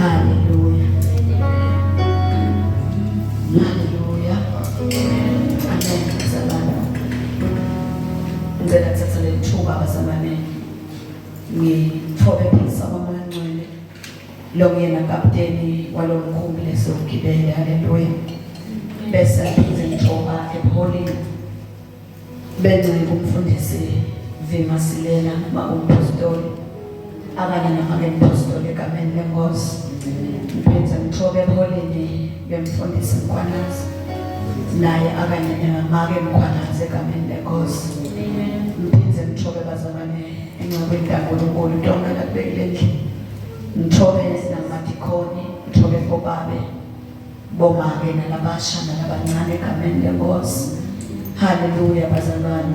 Hallelujah. Hallelujah. Amen. Bazalwane. Ngicela thatha leli thuba bazalwane. Ngithobe phisa uMoya Ngcwele. Lo nguyena kapteni walomkhumbi lesogibela. Hallelujah. Bese ngize ngithoba ePaulini. Bese ngumfundisi Vima Silela umpostoli. Abanye namapostoli egameni lenkosi. Ngiphethe ngithobe ePaulini bemfundisi Mkhwanazi. Naye akanye namake Mkhwanazi egameni lenkosi. Ngiphethe ngithobe bazalwane engcwabeni kaNkulunkulu tonke labekile endlini. Ngithobe namadikoni, ngithobe bobabe, bomake nalabasha nalabancane egameni lenkosi. Hallelujah bazalwane.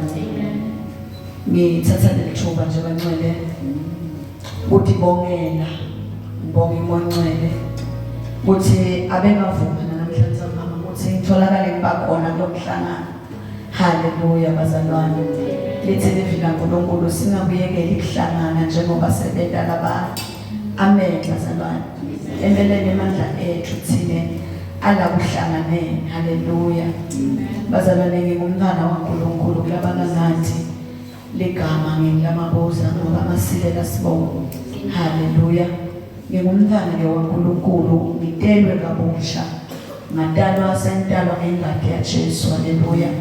Ngithatha lethuba nje kaNcwele ukuthi bongela ngibonge uMoya Ngcwele ukuthi abengavuma namhlanje mama ukuthi ngitholakale ngibakhona kulomhlangano. Hallelujah bazalwane. Lithi livika uNkulunkulu singabuyekeli ukuhlangana njengoba sebedala abantu. Amen bazalwane. Emelele emandla ethu thine ala kuhlangane. Hallelujah. Bazalwane ngingumntwana kaNkulunkulu kulabana nathi ligama ngilamabuza ngoba amasilela sibongo. Hallelujah. Ngingumntwana kaNkulunkulu ngitelwe kabusha. Ngadalwa sentalwa ngengadi yaJesu. Hallelujah.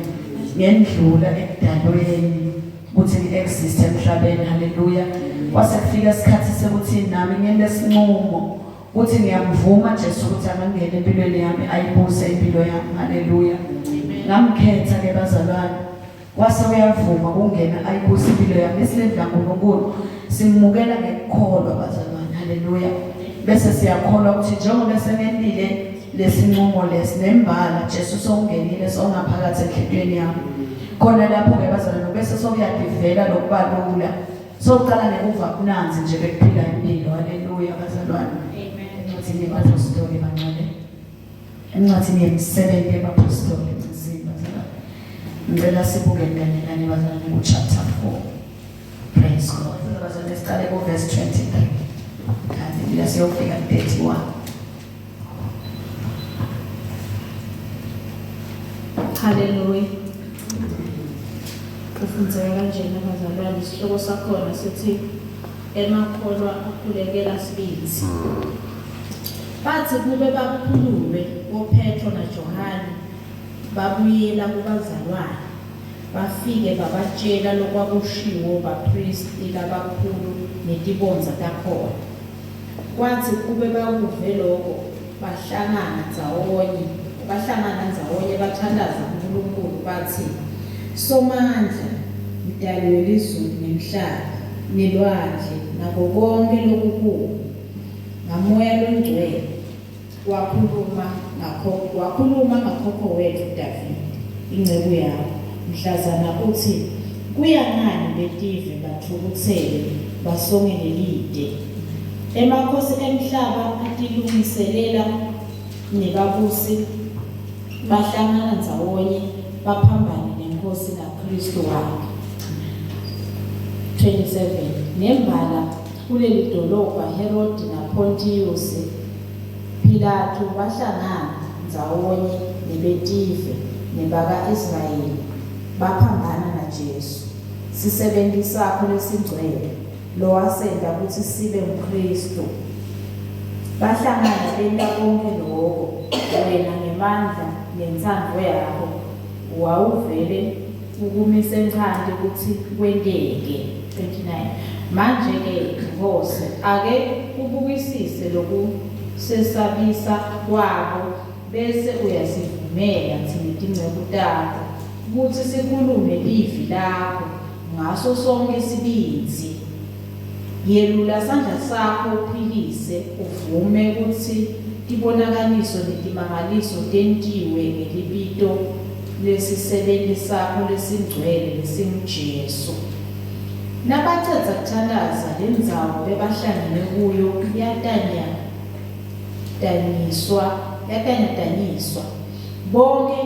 Ngendlula ekudalweni ukuthi ngiexist emhlabeni. Hallelujah. Kwase kufika isikhathi sokuthi nami nginesinqumo ukuthi ngiyamvuma Jesu ukuthi angangena empilweni yami ayibuse impilo yami. Hallelujah. Ngamkhetha ke bazalwane. Wase uyavuma kungena ayibuse impilo yami. Esilendla uNkulunkulu simukela ngekukholwa bazalwane. Hallelujah. Bese siyakholwa ukuthi njengoba sengendile lesinqumo lesinembala Jesu songenile songaphakathi enhlizweni yami. Khona lapho ke bazalwane bese sokuyadivela lokubalula. Soqala nekuva kunanzi nje bekuphila impilo. Hallelujah bazalwane. Amen. Encwadini yabapostoli bancane. Encwadini yemisebenzi yabapostoli mzimba bazalwane. Ngicela sibuke ngenani bazalwane ku chapter 4. Praise God. Bazalwane siqale ku verse 23. Hallelujah siyofika 31. Hallelujah. Kufundzeka kanjena bazalwane isihloko sakhona sithi emakholwa akhulekela sibili. Bathi kube bakhulume oPetro naJohane babuyela kubazalwane bafike babatshela lokwakushiwo bapristi labakhulu netibonza takhona. Kwathi kube bakuve lokho bahlangana ndzawonye bathandaza uNkulunkulu bathi Somandla mdali welizulu nemhlaba nelwandle nako konke lokukhulu ngamoya loNgcwele wakhuluma ngakhokho wethu David ingceku yakho mhlazana uthi kuyangani betive bathukuthele basongele lide emakhosi emhlaba atilungiselela nebabusi bahlangana ndzawonye baphambane nenkosi kaKristu wakhe. 27 Nembala kuleli dolobha Herod naPontius Pilato bahlangana ndzawonye nebetive nebaka Israyeli baphambana naJesu sisebenti sakho lesingcwele lo wasenda ukuthi sibe uKristu. Bahlangana benta konke lokho wena ngemandla nentsandvo yakho wawuvele ukumise enkhanti ukuthi kwenteke. 29 Manje ke Nkosi ake ubukisise lokusesabisa kwabo bese uyasivumela thina tingceku takho ukuthi sikhulume livi lakho ngaso sonke isibinzi. Yelula sandla sakho uphilise uvume ukuthi tibonakaliso netimangaliso tentiwe ngelibito lesisebenti sakho lesingcwele lesinguJesu. Nabacedza kuthandaza lendzawo bebahlangene kuyo yatanyataniswa bonke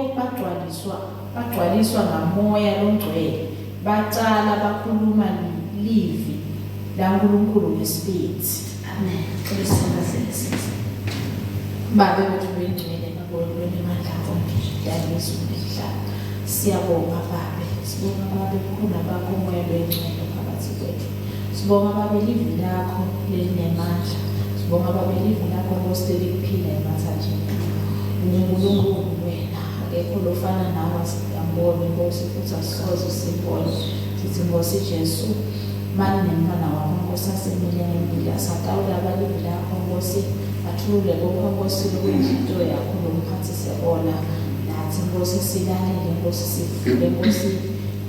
bagcwaliswa ngamoya loNgcwele bacala bakhuluma livi laNkulunkulu ngesibindi. Amen. babe bethu bendimele ngabonweni emandla konke dayisa umhlaba siyabonga babe sibonga babe kukhona bakho umoya wengcwele phakathi kwethu sibonga babe livi lakho lelinamandla sibonga babe livi lakho ngositeli kuphila emathathini uNkulunkulu wena akekho lofana nawe siyambona Nkosi futhi asisoze sibone sithi Nkosi Jesu mani nemntwana wakho Nkosi asemileni empilo asatawula abalivi lakho Nkosi athule lokho Nkosi lokuyinto yakho lomphathi sebona nathi Nkosi silalele Nkosi sifike Nkosi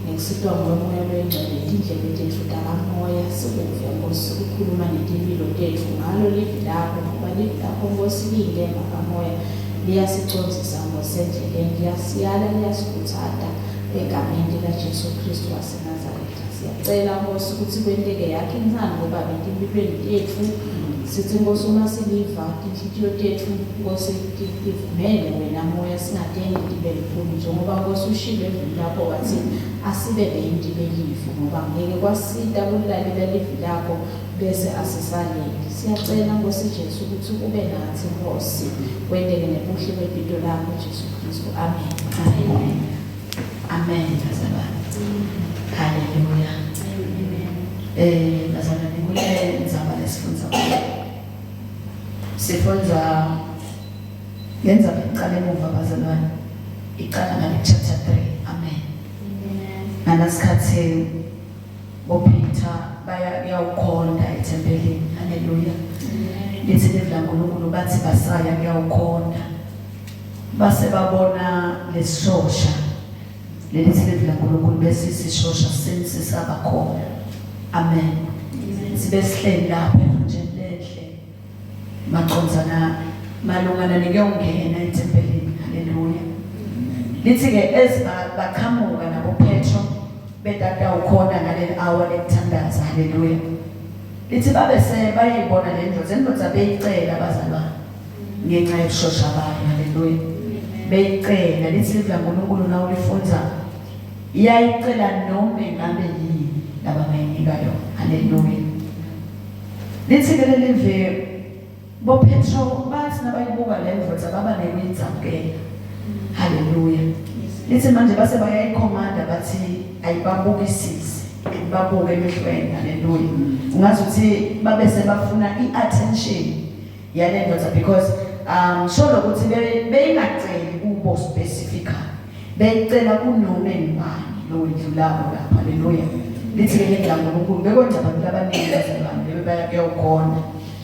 ngekusitwa ngomoya wengcwele indlela lethu kamoya sikuve Nkosi ukukhuluma nempilo tethu ngalo livi lakho ngoba livi lakho Nkosi lingema kamoya liyasicondzisa Nkosi endleleni liyasiyala liyasikhuthaza egameni likaJesu Kristu waseNazaretha siyacela Nkosi ukuthi kwenteke yakhe inthando ngoba bentimpilweni tethu sithi Nkosi uma siliva inhliziyo tethu Nkosi ivumele wena moya singadingi libe likhulu njengoba Nkosi ushilo evini lakho wathi asibe benti belivi ngoba ngeke kwasida kulali belivi lakho bese asisalele siyacela Nkosi Jesu ukuthi kube nathi Nkosi kwenteke nebuhle bempilo lakho Jesu Kristu amen Amen. Amen. Hallelujah. Bazalwane kule ndzaba lesifunza sifunza ngenza iqala emuva bazalwane iqala ngale chapter 3 amen ngalasikhathi boPeter bayawukhonda ethempelini haleluya lithi leVlankulunkulu bathi basaya kuyawukhonda base babona lesishosha lelithi leVlankulunkulu bese sishosha sisaba khona amen sibe sihleli lapha nje lehle maqonzana malungana nekuyongena ethempelini haleluya lithi ke ezibaqhamuka nabo Petro betata ukhona ngaleli hour lekuthandaza haleluya lithi babe bayayibona lendvodza beyicela abazalwane ngenxa yokushosha bayo haleluya beyicela lithi leVlankulunkulu nawo lifunza iyayicela noma ngabe yini laba bayinika yona haleluya lithi ke lelive boPetro bathi nabayibuka lendvodza baba nekuyindzabukela haleluya lithi manje base bayayikhomanda bathi ayibabukisise babuke emehlweni haleluya ungazi ukuthi babe sebafuna iattention yalendvodza because sho lokuthi beyingaceli kubo specifically beyicela kunoma ngubani lo wedlulayo lapha haleluya lithi ke leVlankulunkulu bekwenza abantu abaningi bazalwane bebayakuyona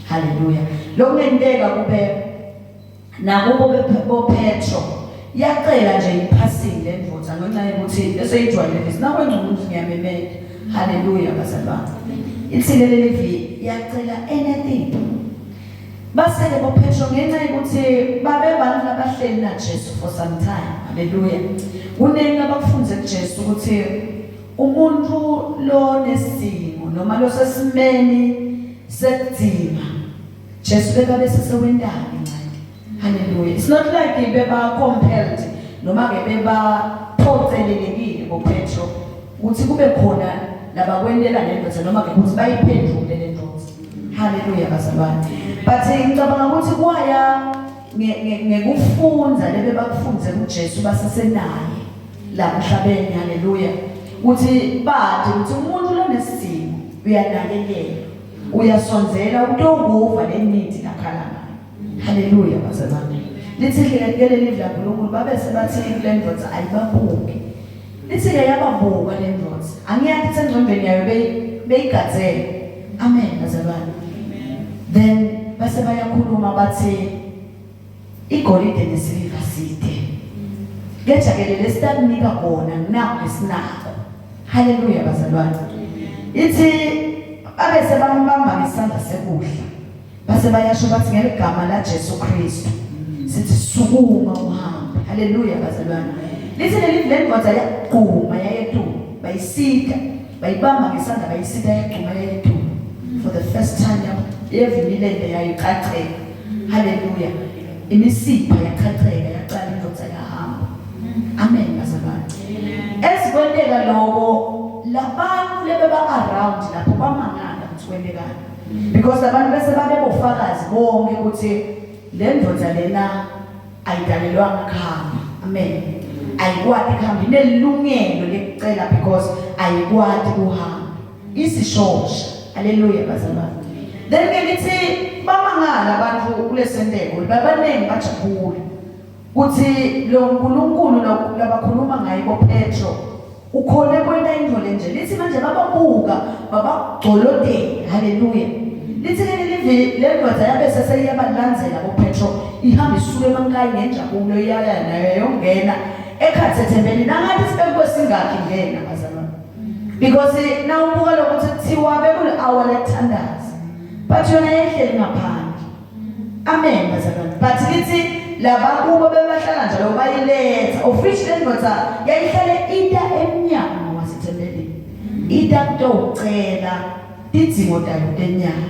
haleluya lokungenteka kube nakubo boPetro yacela nje iphasing lendvodza ngenxa yokuthi bese ijwayele sinakwenza umuntu ngiyamemela haleluya bazalwane ithi leli yacela anything basele boPetro ngenxa yokuthi babe abantu abahleli naJesu for some time haleluya kunengi abakufunze kuJesu ukuthi umuntu lo nesimo noma lo sesimeni sekudzima Jesu bekabe sesewendana incane haleluya it's not like beba compelled noma ke beba phocelelekile boPetro ukuthi kube khona labakwendela lendvodza noma ke ukuthi bayiphendule lendvodza haleluya bazalwane but ngicabanga ukuthi kwaya ngekufunza lebe bakufunze kuJesu basesenaye la emhlabeni haleluya ukuthi bathi ukuthi umuntu lonesimo uyanakekelwa uyasonzela utonguva lenithi lakhala naye haleluya bazalwane lithi ke leli leVlankulunkulu babe sebathi lendvodza ayibabuki lithi ke yababuka lendvodza angiyathi engqondweni yayo beyigadzela amen bazalwane then base bayakhuluma bathi igolide nesiliva side ngejake lesitakunika kona nginako lesinako haleluya bazalwane ithi abese bambamba ngesandla sekudla base bayasho bathi ngeligama la Jesu Kristu sithi sukuma uhambe haleluya bazalwane lithi lendvodza yaqhuma yayetu bayisika bayibamba ngesandla bayisika yaqhuma yayetu for the first time yevinilende yayiqaqeka haleluya imisipha yaqaqeka yaqala indvodza yahamba amen bazalwane esikwenteka lokho labantu lebeba around lapho bamangala ukuthi kwendekani because abantu bese babe bofakazi bonke ukuthi le ndoda lena ayidalelwanga kuhamba. Amen. Ayikwati kuhamba, inelungelo lekucela because ayikwati kuhamba. Isishosha. Hallelujah bazalwane. Then ke lithi bamangala abantu kulesenteko babanengi bajabula. Uthi lo uNkulunkulu labakhuluma ngaye boPetro ukhole kwenta into lenje. Lithi manje bababuka babagcolodela. Hallelujah. Lithi le ndoda yabe seseyabalandzela boPetro ihamba isuke emankayi ngenjabulo iyala nayo yongena ekhathethembeni nangathi sibekwesingathi ngena bazalwane. Because now ubuka lokuthi kuthiwa bekule hour lethandaza but yona yehleli ngaphandle. Amen bazalwane. But lithi laba kubo bebahlala njalo bayiletha of which le ndoda yayihlale ida emnyango wasethembelini ida kucela idzingo tayo tenyama.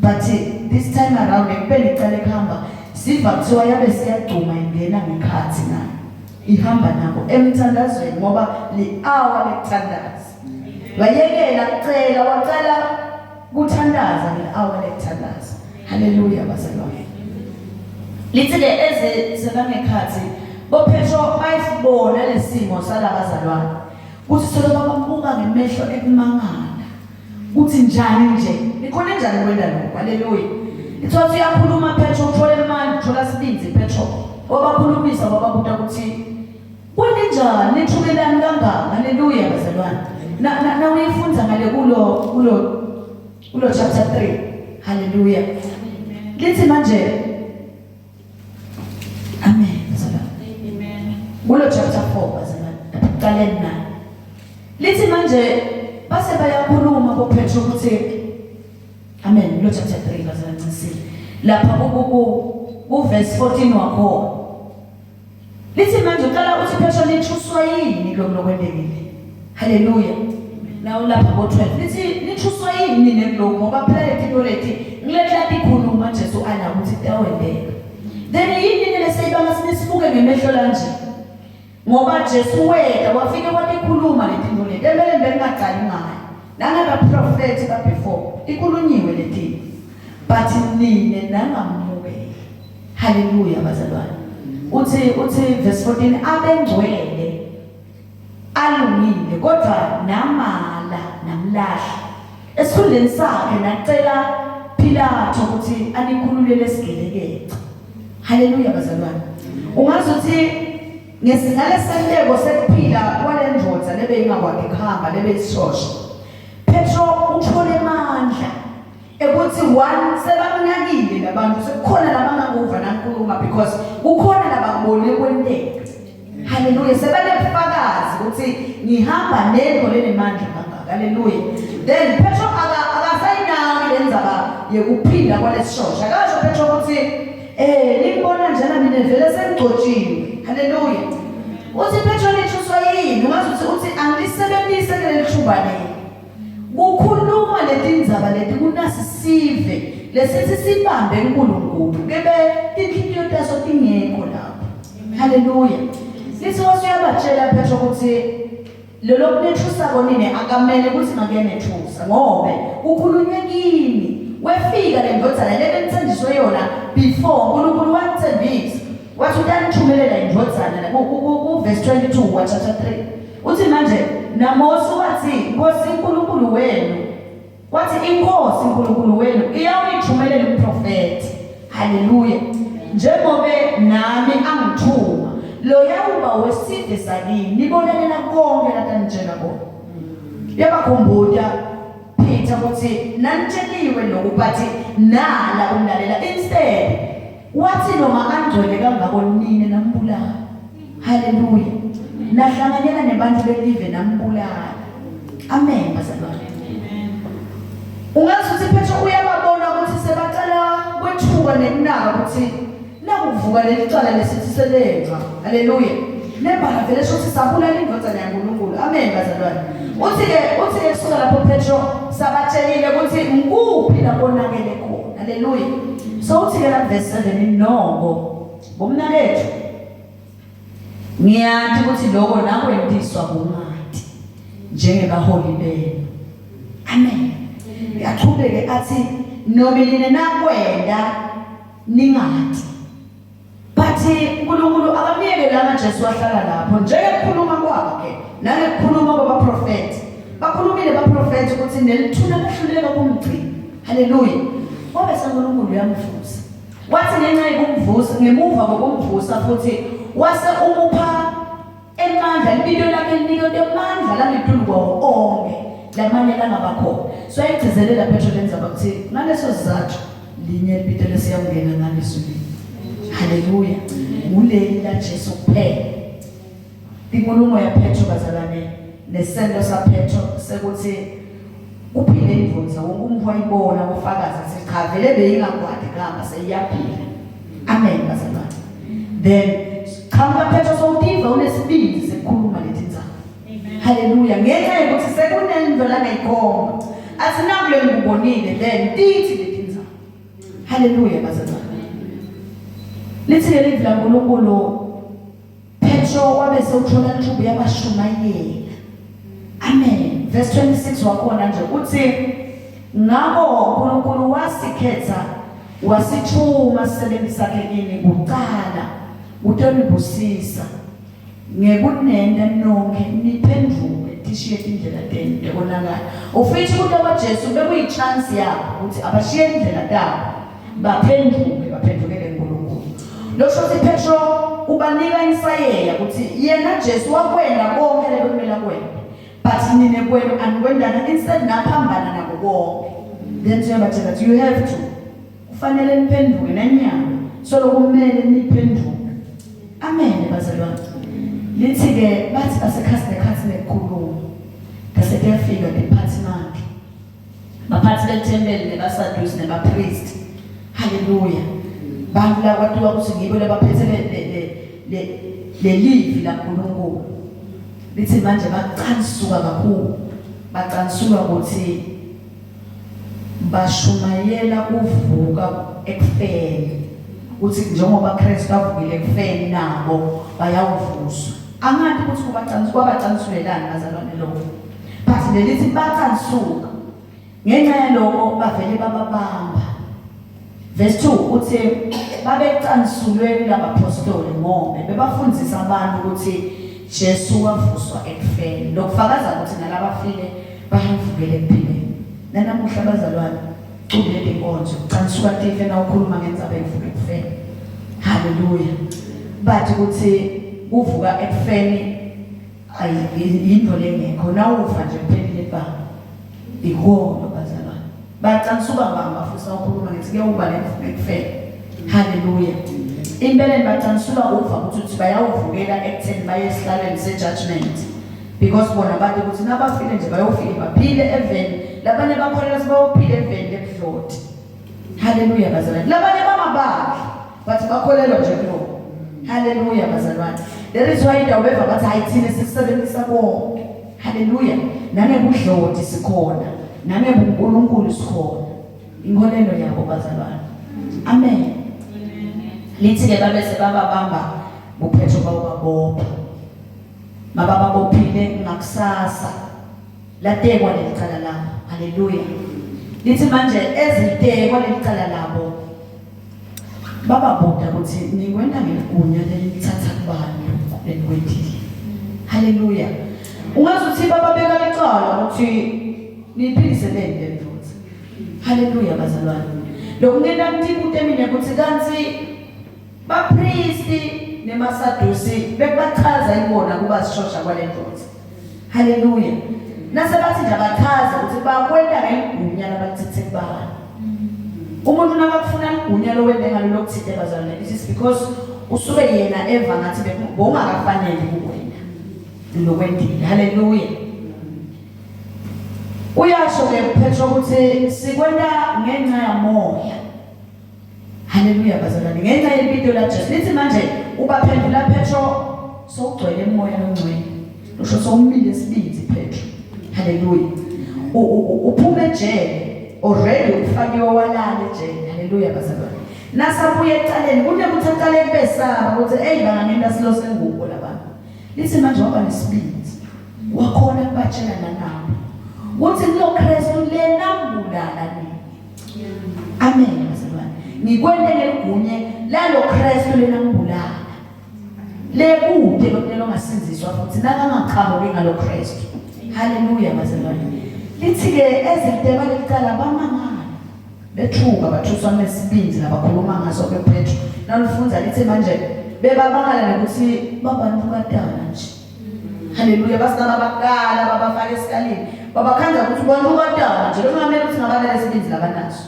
But this time around ekubeni icala kuhamba siva kuthiwa yabe siyagcuma ingena ngekhathi nayo ihamba nabo emthandazweni ngoba li-hour lekuthandaza. Wayekela kucela wacala kuthandaza le-hour lekuthandaza. Hallelujah bazalwane. Lithi ke ezisebangekhathi boPetro bayisibona lesimo salabazalwane kuthi solo bambuka ngemehlo ekumangala uthi njani nje nikhona njani kwenda lokho. Hallelujah. Ithothi uyakhuluma Petro uthola imali uthola sibinzi Petro obakhulumisa bababuta ukuthi kwenda njani nithukelani kangaka. Hallelujah bazalwane. Na uyifunza ngale kulo chapter 3. Hallelujah. Lithi manje amen bazalwane. Amen. Kulo chapter 4 bazalwane qaleni na. Lithi manje base bayakhuluma boPetro ukuthi amen lo chapter 3 bazalwane ncisi lapha ku verse 14 wakho. Lithi manje uqala uthi Petro nithuswa yini lokwendekile. Hallelujah. Now lapha bo 12 lithi nithuswa yini nekulo ngoba phela into lethi ngiletha ikhuluma Jesu ana ukuthi tawendeka. Then yini leseyibanga sinisibuke ngemehlo kanje ngoba Jesu wena wafika wakikhuluma letinto leti emele bengaqali ngayo nangaba prophet ba before ikhulunyiwe letinto but nine nangamukeli. Hallelujah bazalwane. Uthi verse 14 abengcwele alungile kodwa namala namlahla esikhundleni sakhe nacela Pilato ukuthi anikhululele esigelekeke. Hallelujah bazalwane. Ungazothi ngesikhala senteko sekuphila kwale ndoda lebe ingakwakhe kuhamba lebe isishosha. Petro uthole amandla ekuthi one sebanakile labantu sekukhona labangakuva nankulumo because ukhona labakubone kwenteka. Hallelujah. Sebanebufakazi ukuthi ngihamba nento lenemandla kangaka. Hallelujah. Then Petro akasayinaki lenzaba yekuphinda kwalesishosha. Akasho Petro ukuthi limbona njana mina vele sengigcotshiwe. Hallelujah. Uthi Petro nithuswa yini? Ungathi uthi angilisebenzise leli thuba leli. Ukukhuluma letindzaba leti kunasisive lesithi sibambe uNkulunkulu. Kebe inhliziyo taso tingekho lapho. Hallelujah. Lithi wasuyabatshela Petro ukuthi lelo kunethusa konine akamele ukuthi makuyenethusa ngobe ukhulunywe kini. Wefika le ndodana lebe nithandiswe yona before uNkulunkulu wathembisa wathi uyanithumelela indodana ku verse 22 wa chapter 3. Uthi manje naMose wathi Nkosi uNkulunkulu wenu wathi inkosi uNkulunkulu wenu iyawithumelela umprofeti. Hallelujah. Njengobe nami angithuma lo yawuba weside sakini nibonelela konke latanitshela kona. Yabakhumbuta Peter ukuthi nanitsheliwe nokubathi nala umlalela instead wathi noma angcwele kangako nini nambulala. Hallelujah. Nahlanganyela nebantu belive nambulala. Amen bazalwane. Amen. Ungathi uthi Petro uyababona ukuthi sebaqala kwethuka nekunaka ukuthi nakuvuka lelicala lesithi selenza. Hallelujah. Nebhala vele shothi sabulala indodana yaNkulunkulu. Amen bazalwane. Uthi ke kusuka lapho Petro sabatshelile ukuthi ngikuphi lapho onakele khona. Hallelujah. So uthi ke la verse 7 nongo bomnakethu ngiyathi ukuthi lokho nakwentiswa kumati njengebaholi benu. Amen. Yaqhubeke athi noma nina nakwenda ningathi. But uNkulunkulu akamyeke lana Jesu wahlala lapho njengekukhuluma kwakhe nangekukhuluma kwabaprofeti. Bakhulumile abaprofeti ukuthi nelithuna lahluleka kumgcina. Haleluya. Ngoba uNkulunkulu uyamvusa. Wathi ngenxa yokumvusa ngemuva kokumvusa futhi wase umupha emandla impilo lakhe linikwe emandla langedulu onke lamanye langabakhona. So ayigcizelela Petro lenza bakuthi ngaleso sizathu linye impilo lesiyamngena ngaleso linye. Haleluya. Nguleli la Jesu kuphela. Inkulumo ya Petro bazalwane nesendo sa Petro sekuthi uphile imvunza wonke umuntu wayibona ufakaza ukuthi cha vele beyingakwadi ngamba seyiyaphila. Amen bazalwane. Then khamba Petro sowudiva unesibindi sekukhuluma lethi ndzaba. Haleluya. Ngenxa yokuthi sekunento la ngayikhomba athi nakule ngibonile then tithi lethi ndzaba. Haleluya bazalwane. Lithi leli vila uNkulunkulu Petro wabe sewuthola ithuba yabashumayela. Amen. Verse 26 wakhona nje uthi ngabo uNkulunkulu wasikhetha wasithuma sisebenzi sakhe kini kuqala utonibusisa ngekunenda nonke niphenduke tishiye indlela tente konakala. Ufithi ukuthi abaJesu bekuyichance yabo ukuthi abashiye indlela zabo baphendukele uNkulunkulu. Losho uthi Petro ubanika insayeya ukuthi yena Jesu wakwenda konke lebekumela kwena. But nine kwenu anikwendana instead naphambana nabo konke. Then uyabatshela ukuthi you have to. Kufanele niphenduke nanyanga. So lokumele niphenduke. Amen bazalwane. Lithi ke bathi asekhathi nekhuluma. Bese kuyafika department. Baphathi belithembele nebasadusi nebapriest. Haleluya. Bantu la kwathiwa ukuthi ngibo labaphethe le livi la uNkulunkulu. Lithi manje baqansuka kakhulu. Baqansuka ukuthi bashumayela kuvuka ekufeni. Uthi njengoba Kristu avukile ekufeni nabo bayawuvuswa. Angathi ukuthi kubacansulelani bazalwane lokho. But lelithi baqansuka. Ngenxa yaloko bavele bababamba. Verse 2 uthi babecansulwe labapostoli ngoba bebafundisa abantu ukuthi Jesu wavuswa ekufeni. Lokufakaza ukuthi nalabafile bayavukela empilweni. Nanamuhla bazalwane kuleli nkonzo ucansuka tife na ukhuluma ngendzaba yokuvuka ekufeni. Haleluya. Bathi ukuthi uvuka ekufeni ayinto lengekho na ufa nje kuphelile ba. Ikho bazalwane. Bacansuka bafisa ukhuluma ngethi kuyawuba ekufeni. Haleluya. Impela bacansuka ufa ukuthi bayawuvukela ekutheni bayesihlalweni sejudgment. Because bona bathi ukuthi nabafile nje bayofika baphile eveni. Labanye bakholelwa sibawophile eveni lebudloti. Haleluya bazalwane. Labanye bamabali bathi bakholelwa nje kuloko. Haleluya bazalwane. There is why indawo beva bathi ayithini sisebenzisa konke. Haleluya. Nangebudloti sikhona. NangebuNkulunkulu sikhona. Inkolelo yabo bazalwane. Amen. Lithi ke babese bababamba uPetro bawabopha. Mababophile ngakusasa. Latekwa lelicala labo. Haleluya. Lithi manje ezitekwa lelicala labo bababhoda ukuthi nikwenda ngeligunya lelithatha kubantu lelikwendile. Haleluya. Ungazuthi bababeka lecala ukuthi niphilise lento mfuthu. Haleluya bazalwane. Lokungena kuthi mina ukuthi kanti bapriesti nemasadusi bekubachaza ibona kuba sishosha kwalendodza. Haleluya. Nasebathi nje abachaza ukuthi bakwenda ngegunya labathithe kubani. Umuntu nakafuna igunya lokwenda ngalo lokuthithe bazalwane it is because usuke yena eva ngathi bongakafanele ukwenda lokwendile. Haleluya. Uyasho ke Petro ukuthi sikwenda ngenxa yamoya. Haleluya bazalwane. Ngenxa yempilo la Jesu. Lithi manje ubaphendula Petro sowugcwele emoya longcwele. Usho sowumile isibindi Petro. Haleluya. Uphume ejele already ufakiwe walala ejele. Haleluya bazalwane. Nasabuye ecaleni kunekuthi ecaleni besaba ukuthi hey bangangena silo sengubo labantu. Lithi manje waba nesibindi. Wakhona kubatshela nabo. Uthi lo Kristu lena mbulala ni. Amen bazalwane. ngikwente ngeligunya lalo Kristu lena ngibulala lekude lokho ongasinziswa futhi nakangaqhamuki ngalo Kristu. Haleluya bazalwane. Lithi ke ezideba lecala bamangala bethuka bathuswa nesibindi labakhuluma ngaso bePetro. Nalifunza lithi manje bebabangala ukuthi babantu kadala nje. Haleluya. Basana bakala babafaka esikalini babakhanza ukuthi bantu kadala nje lokungamele ukuthi ngabale lesibindi labanaso.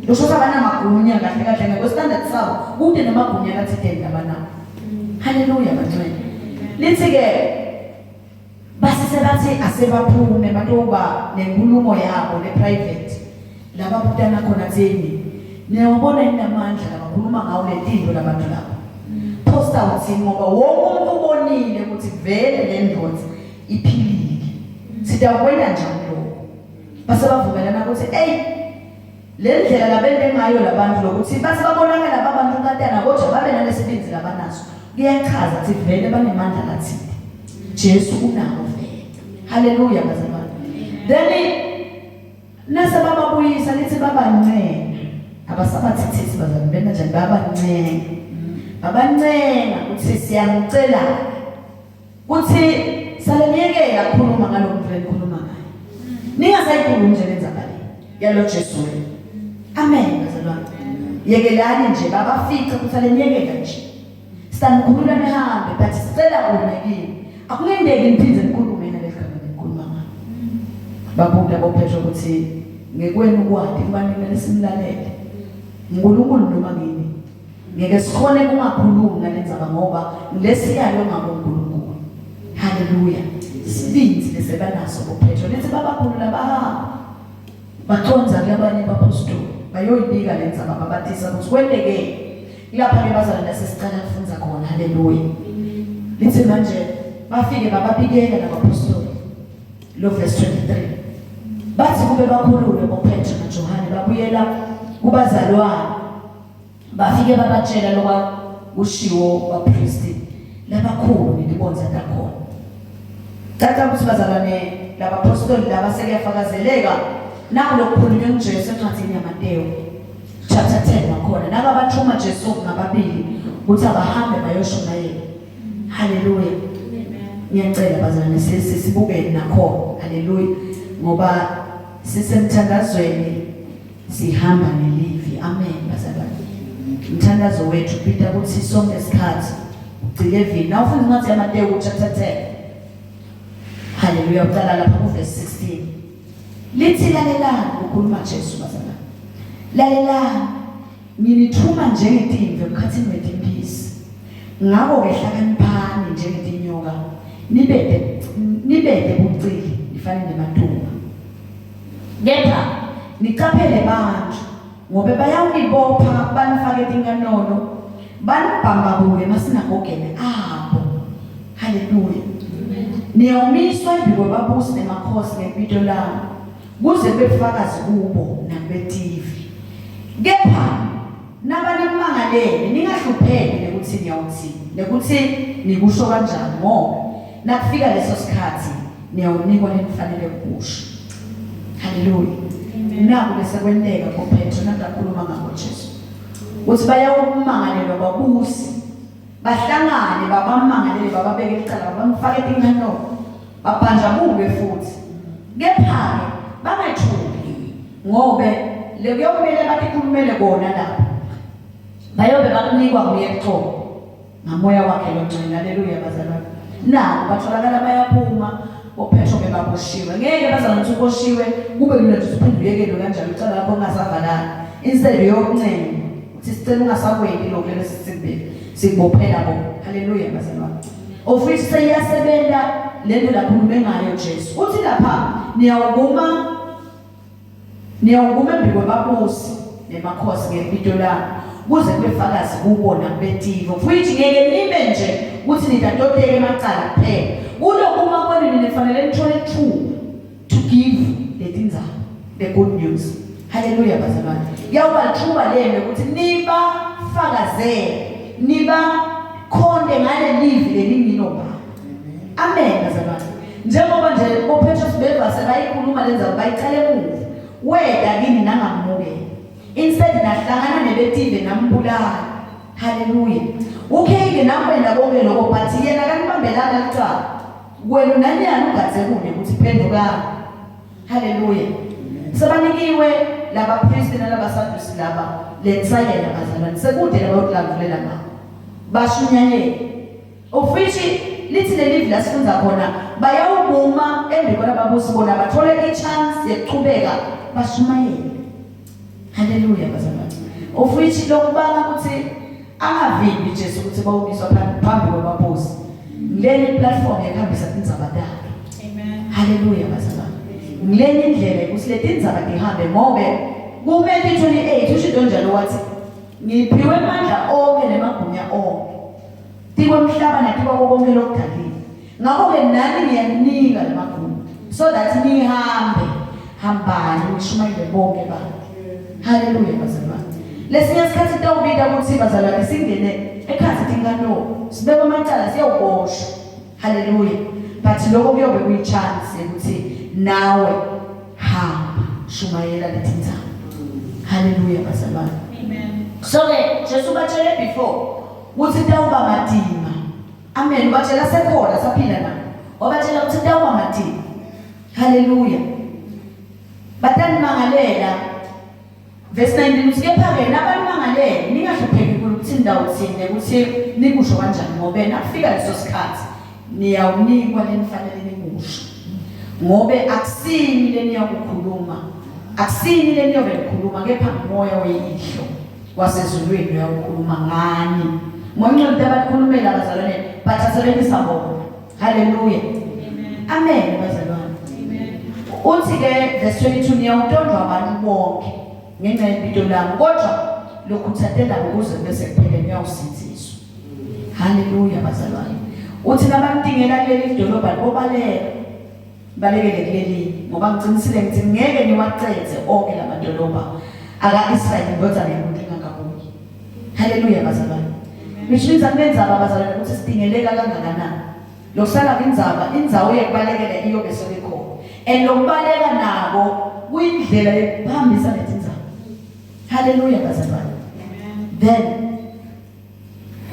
Kusho abanamagunya kahle kahle ngokwestandard sabo kude namagunya kaThixo abanawo. Haleluya bazalwane. Lithi ke basisebathi asebaphume batoba nenkulumo yabo neprivate laba butana khona thini niyabona inamandla labakhuluma ngawo lempilo labantu labo posta uthi ngoba wonke umuntu ubonile ukuthi vele le ndodza iphilile sidakwenza njani lokho basebavumelana ukuthi le ndlela labende ngayo labantu lokuthi bathi babonakala labantu kadana kodwa babe nalesibinzi labanaso kuyachaza ukuthi vele banemandla kaThixo Jesu unawo vele. Haleluya bazalwane. Then nasa bababuyisa lithi babancane abasabathithisi bazalwane bena njani babancane abancenga ukuthi siyangicela ukuthi saleliyekela khuluma ngalomvu enkhuluma ngayo ningasayikhulumi nje lenzakale yalo Jesu. Amen bazalwane. Yekelani nje babafica ukuthi saleliyekela nje sanikhulula nehambe but sicela unakini akulendeki ngiphinde ngikhulume nalekhaya ngikhuluma ngayo babuda boPetro ukuthi ngekwenu kwadi kubanike simlalele uNkulunkulu noma ngini ngeke sikhone kungakhulumi ngalenzaba ngoba lesiyalo ngaboNkulunkulu. Haleluya. Sibinzi lesebanaso boPetro lithi babakhulula bahamba baconza kulabanye abapostoli bayoyibika lenzaba babathisa ukuthi kwendeke lapha ke bazalwane sesicala kufunza khona. Haleluya. Lithi manje bafike bababikela nabapostoli lo verse 23 bathi kube bakhulule boPetro noJohane babuyela kubazalwane bafike babatshela lokwa kushiwo bapriesti labakhulu nilibonza takhona tata ukuthi bazalwane labapostoli laba sekuyafakazeleka naku lokukhulunywa nguJesu encwadini yaMateyu chapter 10 wakhona nakabathuma Jesu ngababili ukuthi abahambe bayoshumayela. Haleluya. Ngiyacela bazalwane sisibukele nakho. Haleluya. Ngoba sisemthandazweni sihamba nelivi. Amen bazalwane. Umthandazo wethu Peter ukuthi sonke isikhathi ugcilevini nawufuna incwadi yaMateyu chapter 10. Haleluya. Uqala lapha ku verse 16 lithi lalelani ukukhuluma Jesu bazalwane. Lalelani nginithuma njengetimve emkhathini wetimpisi ngako ke hlakaniphani njengetinyoka nibede bucili nifane nemantumba kepha niqaphele bantu ngoba bayawunibopha banifake tinkanono banibhambabule masinagogene abo. Haleluya. Niyomiswa kwbabusi nemakhosi ngempilo lami kuze befakazi kubo nakubetivi kepha nabanimmangalele ningahlupheki ukuthi niyawuthini nekuthi nikusho kanjani ngoba nakufika leso sikhathi niyawunikwa lenifanele ukusho. Haleluya. Naku bese kwenteka boPetro nakakhuluma ngabo Jesu uthi bayawumangalelwa babusi bahlangane babammangalele bababeke icala bamfake inkano babhanjabule futhi kepha bangathuki ngobe lekuyomele bakikhulumele kona lapha bayobe bakunikwa kuyeqho ngamoya wakhe loNgcwele. Haleluya bazalwane. Na batholakala bayaphuma boPetro bebaboshiwe ngeke bazalwane ukuthi uboshiwe kube lula nje uphinde uyekele kanjalo ucala lapho ungasavalana instead yokuncenga uthi sicela ungasakwendi lokho lesisibili sikubophela bo. Haleluya bazalwane. Ofisi seyasebenza lento lakhulume ngayo Jesu uthi lapha niyawuguma embikwe babusi nemakhosi ngempilo lami kuze kubefakazi kubona kubetivo futhi ngeke nibe nje ukuthi nidadoteke emacala kuphela kulokuma kwenu nifanele nithole true to give letinzaba the good news. Haleluya bazalwane. Yawuba lithuba lenu ukuthi nibafakazele nibakhonde ngale livi lelinginoba. Amen bazalwane. Njengoba nje boPetro bevase bayikhuluma lenza bayiqale emuva weda kini nangamukela instead nahlangana nebetive nambulala. Hallelujah. Ukhenge nakwenda konke lokho but yena kanibambelana kuqala. Wena nanyani ungaze kune ukuthi phendukani. Hallelujah. Sabanikiwe laba priest nalaba Sadducees laba lensayela bazalwane sekude laba ukulavulela ngabo. Bashunyanyeke. Ofishi lithi lelivi la sifunza khona bayawubuma endikona babusi bona bathole i-chance yokuchubeka bashumayele. Hallelujah bazalwane. Ofishi lokubanga ukuthi angavimbi Jesu ukuthi bawubiswa phambi kwababusi. Ngileni platform yakhambisa indzaba yakhe. Amen. Hallelujah bazalwane. Ngileni indlela ukuthi leti indzaba ngihambe ngobe kuMatthew 28 usho njalo wathi ngiphiwe amandla onke nemagunya onke. Tikwa mhlaba natikwa konke lokudalile. Ngakho-ke nani ngiyanika lemagunya so that nihambe hambani nishumayele bonke bantu. Hallelujah bazalwane. Lesinye isikhathi tawubida ukuthi bazalwane singene ekhathi tinkantolo sibeka amacala siyawuboshwa. Hallelujah. But lokho kuyobe kuyichance ukuthi nawe hamba shumayela leti ndzaba. Hallelujah bazalwane. Amen. So-ke Jesu batshele before ukuthi tawuba matima. Amen. Ubatshela sekhona saphila na. Wabatshela ukuthi tawuba matima. Hallelujah. Batanimangalela verse 19 uthi kepha-ke nabanimangalela ningahlupheki ukuthi indawo thine ukuthi nikusho kanjani ngoba nakufika leso sikhathi niyawunikwa lenifanele nikusho. Ngobe akusini leniyakukhuluma. Akusini leniyobe nikhuluma kepha umoya weyihlo wasezulwini uyawukhuluma ngani. Mongcwele abakhulumela abazalwane bathathelekisa bona. Hallelujah. Amen bazalwane. Amen. Uthi-ke verse 22 niyawutondwa abantu bonke ngenxa yempilo lami kodwa lokhuthathela ukuze bese kuphele niyawusindiswa. Hallelujah bazalwane. Uthi nabamdingela kuleli dolobha balekele kuleli ngoba ngiqinisile ngithi ngeke niwaqede onke lamadolobha aka-Israyeli kodwa ngenkinga kabuye. Hallelujah bazalwane. Which means akunenzaba bazalwane ukuthi sidingeleka kangakanani. Lokusala indzawo yekubalekela iyobe sebekhona. And lokubaleka nabo kuyindlela yokuhambisa leti ndzaba. Hallelujah bazalwane. Then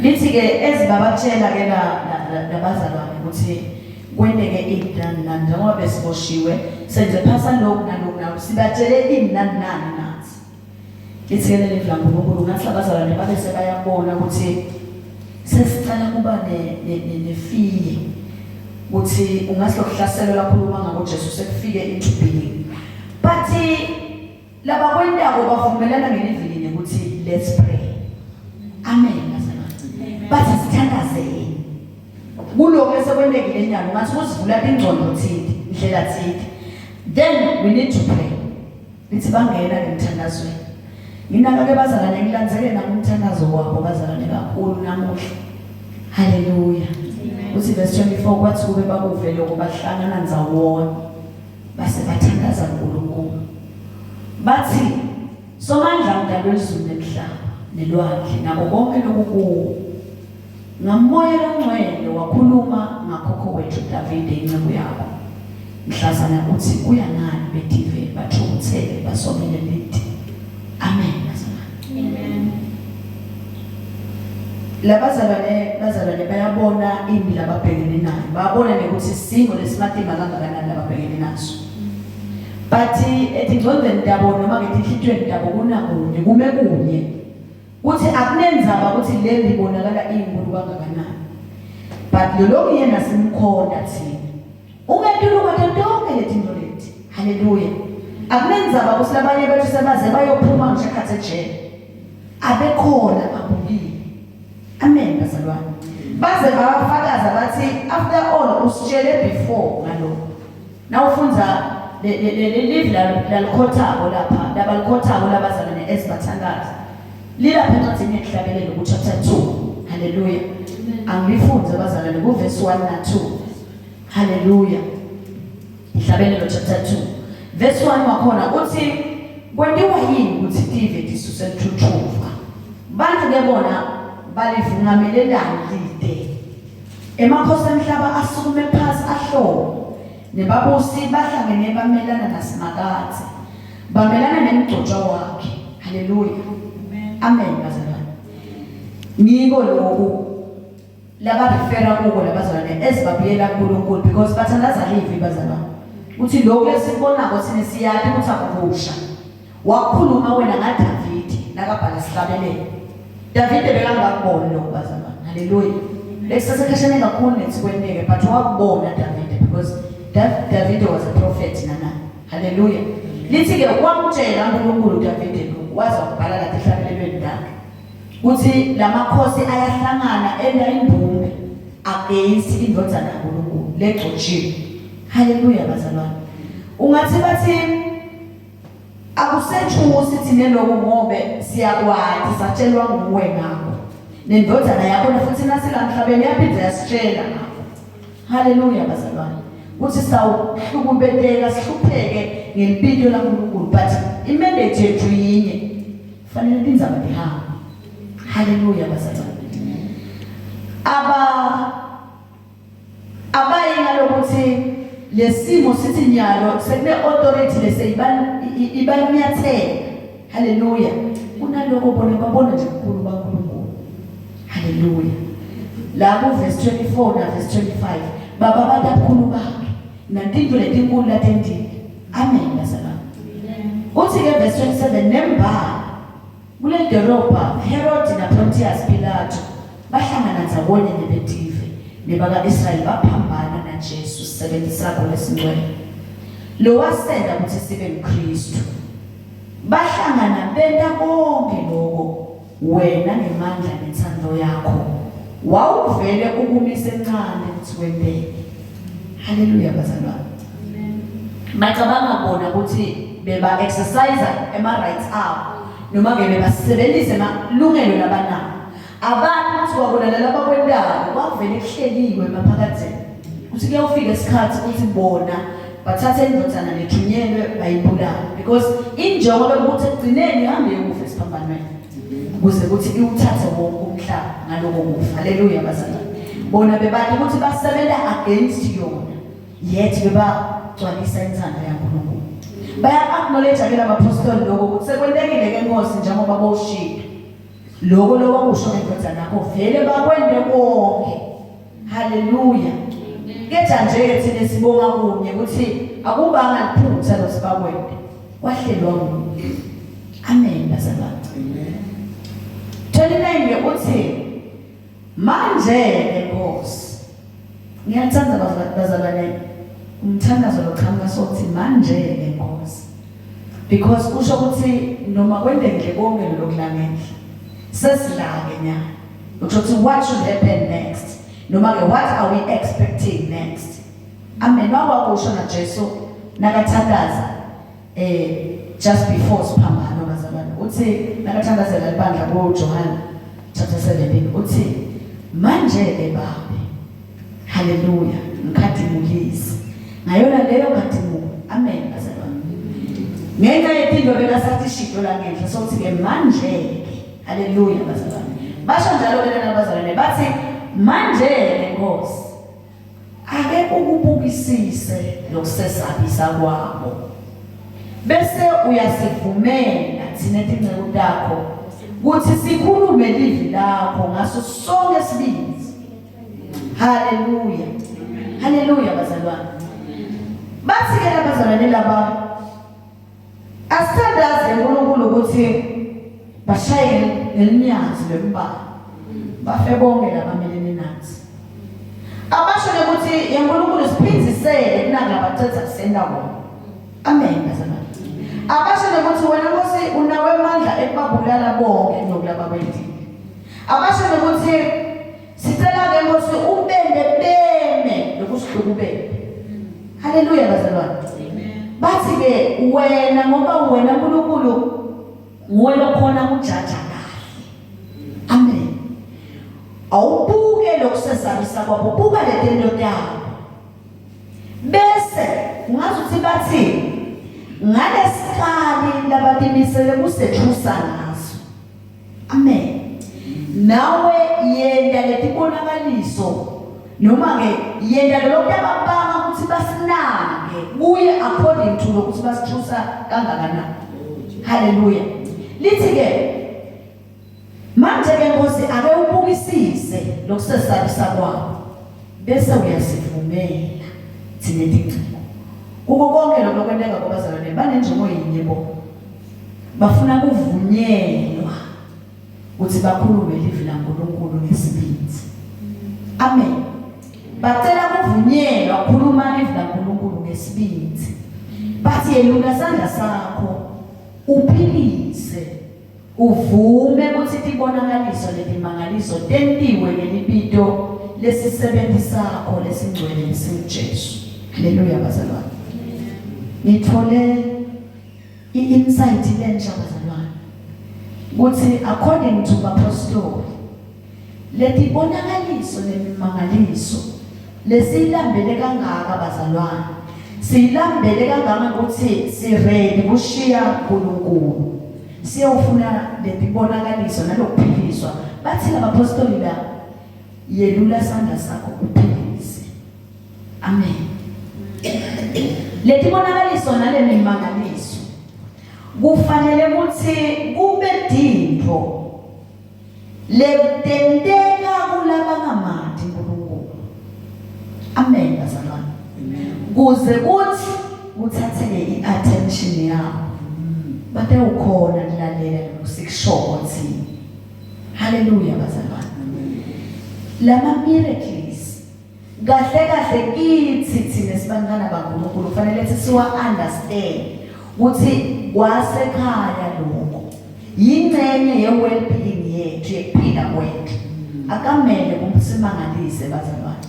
lithi-ke ezibabatshela-ke labazalwane ukuthi kwendeke ini nani nani njengoba besiboshiwe senze phasa lokhu nalokhu nalokhu sibatshele ini nani nani nathi. Lithi-ke leli vila uNkulunkulu ngathi labazalwane babe sebayabona ukuthi sesicala kuba nefiye ukuthi ungasilokuhlaselwa lakhuluma ngako Jesu sekufike into being. But laba kwendako bavumelana ngelivilinye ukuthi let's pray. Amen bazalwane. But sithandazeni kuloko esekwendekile enyanga ngathi kusivula ingcondo thithi indlela thithi. Then we need to pray. Lithi bangena emthandazweni. Mina-ke bazalwane ngilandzele namumthandazo wabo bazalwane kakhulu namuhla. Hallelujah. Uthi verse 24 kwathi kube bakuve lokho bahlangana ndzawonye base bathandaza uNkulunkulu. Bathi somandla mdalo wezulu nemhlaba nelwandle nako konke lokukuwo ngamoya kaNgcwele wakhuluma ngakhokho wethu Davide inceku yakho. Mhlazana uthi kuya ngani betive bathukuthele basomele lithi. Amen bazalwane. Amen. Labazalwane bayabona imbi lababhekene nayo. Bayabona ukuthi singo lesimatima kangakanani lababhekene naso. But etindlondeni dabo noma ngetinhlitweni dabo kunakunye kume kunye. Uthi akunenzaba ukuthi le libonakala inkulu kangakanani. But lolo yena simkhonda thina. Ungetulu kwathi tonke letinto leti. Hallelujah. Akunenzaba ukuthi labanye bethu sebaze bayophuma ngisho ekhathi ejele. Abekhona abulile. Amen bazalwane. Baze babafakaza bathi after all usitshele before ngalokho. Na ufunza le lalikhothako lapha labalikhothako labazalwane esibathandaza. Lilapha encwadini yehlabelelo ku chapter 2. Hallelujah. Angifunze bazalwane ku verse 1 na 2. Hallelujah. Ihlabelelo chapter 2. Verse 1 wakhona uthi kwendiwa yini ukuthi David isuselithuthuva. Bantu lebona balivungamelelana lide. Emakhosi emhlaba asukume phansi ahlobo. Nebabusi bahlangene bamelana naSimakade. Bamelana nemgcotshwa wakhe. Haleluya. Amen bazalwane. Ngiko lokho laba refera kuko labazalwane ezibabuyela kuNkulunkulu because bathandaza livi bazalwane. Uthi lokho lesibonako thina siyathi ukuthi akusha. Wakhuluma wena ngaDavid nakabhala sihlabelele. David bekangakubona lokho bazalwane. Haleluya. Lesasekhashane kakhulu nethi kwenteke but wakubona David because David was a prophet nana. Haleluya. Lithi ke wamtshela uNkulunkulu David waza ukubhala la ehlabelelweni lakhe. Uthi lamakhosi ayahlangana endayimbumbe against indodana kaNkulunkulu legcotshiwe. Haleluya bazalwane. Ungathi bathi akusentshukusi thina lokho ngobe siyakwazi satshelwa nguwe ngakho. Nendodana yakho futhi nasila emhlabeni yaphinda yasitshela ngakho. Haleluya bazalwane. Uthi sawuhlukubeteka sihlupheke ngempilo laNkulunkulu but imandate yethu yinye. Fanele linzaba lihamba. Haleluya bazalwane. Abayinga lokuthi lesimo sithi nyalo sekune authority leseyibaniyathela. Haleluya. Kunaloko babona nje uNkulunkulu kaNkulunkulu. Haleluya. La ku verse 24 na verse 25 baba batakhulu bakhe nantinto letinkulu latendile. Amen bazalwane. Uthi ke verse 27 nembala kule dolobha Herod na Pontius Pilato bahlangana ndzawonye nebetive nebaka Israel baphambana na Jesu sebenzisako lesingcwele lo wasenda ukuthi sibe uKristu bahlangana benda konke lokho wena ngemandla nethando yakho wawuvele ukumisa encane ukuthi wempeke. Haleluya bazalwane. Bacabanga bona ukuthi beba exercise ema rights abo noma ke bebasebenzise amalungelo labanabo. Abantu ukuthi wabona laba kwendawo bavele kuhleliwe emaphakathi. Kuthi kuyofika isikhathi ukuthi bona bathathe indodana lethunyelwe bayibulala because injongo bekuthi egcineni ihambe yokufa esiphambanweni. Kuze kuthi iwuthathe wonke umhlaba ngaloko kufa. Haleluya bazalwane. Bona bebathi ukuthi basebenza against yona. Yet bebagcwalisa inthando yaNkulunkulu. Baya-acknowledge ke labapostoli lokho ukuthi sekwentekile ke Nkosi njengoba bawushilo. Lokho lokwakusho ngendodana yakho vele bakwende konke. Haleluya. Ketha nje thina sibonga kunye ukuthi akubanga liphutha lo sibakwende. Kwahlelwa nguye. Amen bazalwane. Amen. 29 uthi manje Nkosi. Ngiyathanda bazalwane umthandazo loqhamuka sokuthi manje Nkosi. Because kusho ukuthi noma kwendeke konke lokulangenhle sesilake nya. Ukuthi what should happen next? Noma ke what are we expecting next? Amen. Wakusho na Jesu nakathandaza just before siphambano bazalwane. Uthi nakathandazela libandla kuJohn chapter 17 uthi manje Baba. Haleluya. Ngikhathimulisi. Ngayona leyo khathimulo. Amen bazalwane. Ngenxa yethinto bekasathi shito la ngenhla sokuthi ke manje. Haleluya bazalwane. Basho njalo ke bazalwane bathi manje Nkosi. Ake ukubukisise lokusesabisa kwakho. Bese uyasivumela thina tinceku takho ukuthi sikhulume livi lakho ngaso sonke isibindi. Haleluya. Haleluya bazalwane. Bathi ke labazalwane laba asithandaze uNkulunkulu ukuthi bashaye nelinyazi lembala. Bafe bonke labamelene nathi. Abasho ukuthi yeNkulunkulu siphindisele kunangabathetha kusendawo. Amen bazalwane. Abasho ukuthi wena Nkosi unawe amandla ekubabulala bonke nokulaba kwendini. Abasho ukuthi sicela ke Nkosi ubende beme lokusihlukubele. Haleluya bazalwane. Amen. Bathi ke wena ngoba wena uNkulunkulu nguwe lokhona ukujaja kahle. Amen. Awubuke lokusesabisa kwabo, buka letento yakho. Bese ungazuthi bathi ngalesikali labatimisele kusethusa ngaso. Amen. Nawe yenda letibonakaliso noma ke yenda lokho yababanga ukuthi basinake kuye according to lokuthi basithusa kangakanani. Haleluya. lithi ke manje ke Nkosi ake ubukisise lokusesabisa kwabo bese uyasivumela thina ingcingo kuko konke lokho kwenteka kwabazalwane banenjongo yinye bo bafuna kuvunyelwa ukuthi bakhulume ilizwi laNkulunkulu ngesibindi. Amen. Bacela kuvunyelwa ukukhuluma ilizwi laNkulunkulu ngesibindi. Bathi yelula sandla sakho uphilise uvume ukuthi tibonakaliso letimangaliso tentiwe ngelibito lesisebenzi sakho lesingcwele sikaJesu. Haleluya bazalwane. Ngithole i-insight lensha bazalwane ukuthi according to apostle letibonakaliso nemimangaliso lesiyilambele kangaka bazalwane siyilambele kangaka ukuthi siready kushiya uNkulunkulu siyofuna letibonakaliso nalokuphiliswa bathi abapostoli la yelula sandla sakho uphilise. Amen. Letibonakaliso nalemimangaliso kufanele ukuthi kube dintho letenteka kulaba ngamati uNkulunkulu. Amen bazalwane. Kuze kuthi uthatheke i-attention yakho bathe ukhona nilalela nokusikushothi. Haleluya bazalwane. Lama miracles kahle kithi thina sibangana baNkulunkulu kufanele siwa understand ukuthi kwasekhaya lokho yingcenye ye-well-being yethu yekuphila kwethu. Akamele kumsimangalise bazalwane.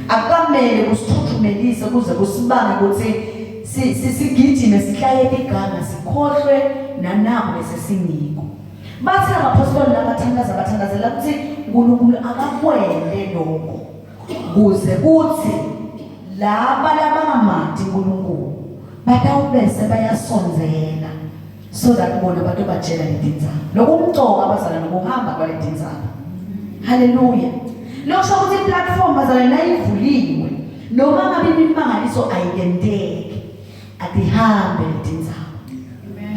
Akamele kusithuthumelise kuze kusibange ukuthi sigijime sihlale igama sikhohlwe nanabo lesesingiko. Bathi abapostoli bathandazela ukuthi uNkulunkulu akakwele lokho kuze kuthi laba labangamati uNkulunkulu batawubese bayasonzela so that bona bato batshela letinzaba lokumcoka abazalwane nokuhamba kwaletinzaba. Haleluya. Lokho ukuthi i-platform bazalwane nayivuliwe noma ngabe imimangaliso ayiyenteki atihambe letinzaba.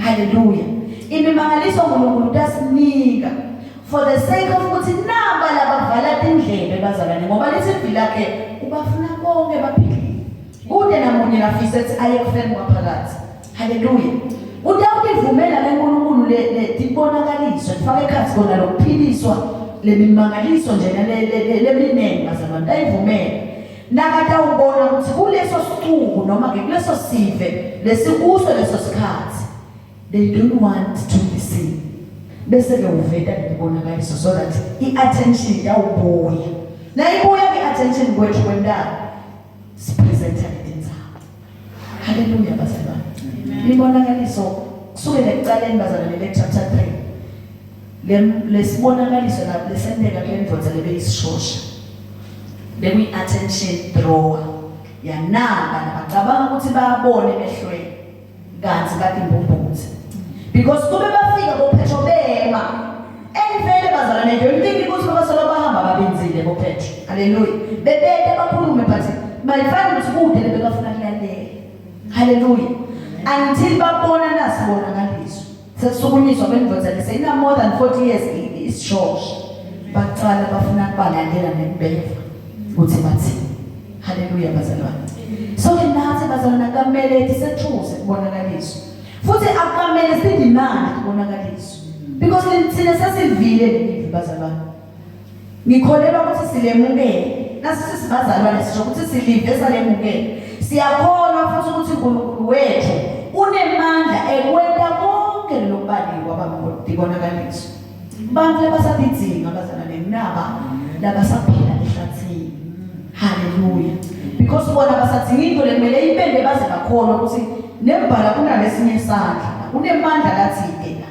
Haleluya. Imimangaliso uNkulunkulu utasinika for the sake of ukuthi naba labavala tindlebe bazalwane ngoba lesivili lakhe ubafuna bonke baphilile. Kude namunye nafisa ukuthi aye kufeni kwaphakathi. Haleluya. Utawuvumela leNkulunkulu letibonakaliswa ifake ekhathi kona lokuphiliswa lemimangaliso nje leminengi bazalwane tayivumela. Nakata ubona ukuthi kuleso siqubu noma ke kuleso sive lesikuso leso sikhathi they don't want to be seen. Bese ke uveta lebonakaliso so that i-attention yawubuya. Na ibuya ke-attention kwethu kwendaba sipresenta letinzaba. Haleluya bazalwane. Libonakaliso kusukela ekuqaleni bazalwane le-chapter 3 lesibonakaliso lapho lesendeka kule ndvodza lebeyisishosha bekuyi-attention thrower yanaka nabacabanga ukuthi bayabona emehlweni kanti kade imbumbuthi because kube bafika boPetro bema enivele bazalwane nje umthingi ukuthi basolo bahamba babenzile boPetro. Haleluya. Bebede bakhulume bathi mayifani ukuthi kude lebekafuna kulalela. Haleluya. Until babona nasibonakaliso sesisukunyiswa bendvodza lesayina more than 40 years is short baqala bafuna ukubalalela nekubeva uthi bathi. Haleluya bazalwane. So ke nathi bazalwane akamele sisethuze kubonakaliso futhi akamele sidimande kubonakaliso because thina sesivile lelivi bazalwane. Ngikholelwa ukuthi silemukele nasi sisibazalwane sisho ukuthi silive salemukele siyakhona futhi ukuthi uNkulunkulu wethu unemandla ekwenta konke lokubaliwa abamibonakaliso. Bantu labasabidzinga bazalwane naba labasaphila ehlathini. Haleluya. Because bona basadzinga into lemele ipende baze bakhona ukuthi nembala kunalesinye isandla unemandla lathi la.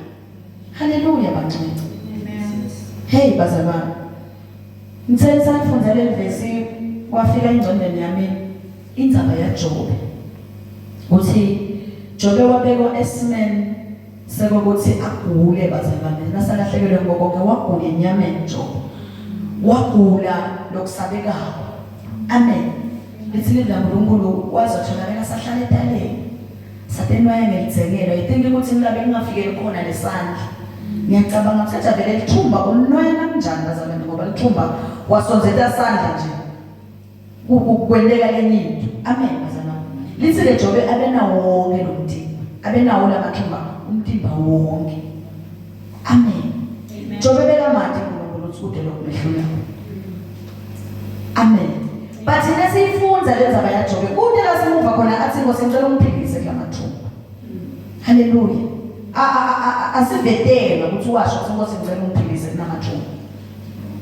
Haleluya bancinci. Amen. Hey bazalwane. Ngithe sanifunda le verse kwafika ingcondweni yami indzaba yaJobe. Uthi Jobe wabekwa esimeni sekuthi agule bazalwane nasalahlekelwe ngokonke wagula enyameni Jobe. Wagula lokusabekayo. Amen. Lithi uNkulunkulu wazotholakala sahlala etaleni. Satenwaye ngelidzengelo. I think ukuthi ngabe ngingafikele khona lesandla ngiyacabanga ukuthi vele lithumba unwena kanjani bazalwane ngoba lithumba wasonzela sandla nje kukwendeka lenye into. Amen bazalwane. Lithi le Jobe abenawo wonke lo mtimba, abenawo lamathumba umtimba wonke. Amen. Jobe bekamade uNkulunkulu ukuthi lokumehlula. Amen. But lesifunza lenza baya Jobe kude lasimuva khona athi ngosengicela umphikise kulamathumba. Hallelujah. Asivedela ukuthi washo ukuthi ngicela umphikise kulamathumba.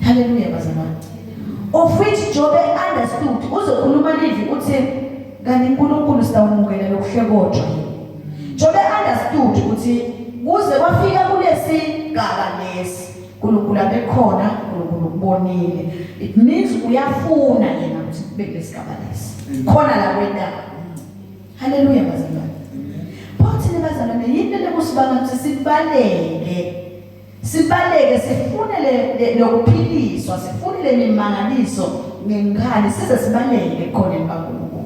Hallelujah bazalwane. Of which Jobe understood uzokhuluma livi uthi kanti uNkulunkulu sitawumukela lokuhlekodwa. Jobe understood ukuthi kuze kwafika kulesigaba lesi uNkulunkulu abekhona, uNkulunkulu ubonile. It means uyafuna yena ukuthi kube lesigaba lesi khona la kwenda. Hallelujah bazalwane. Phothini bazalwane yini lekusibanga ukuthi sibaleke sifune lokuphiliswa, sifune lemimangaliso ngenkani size sibaleke khona eNkulunkulu.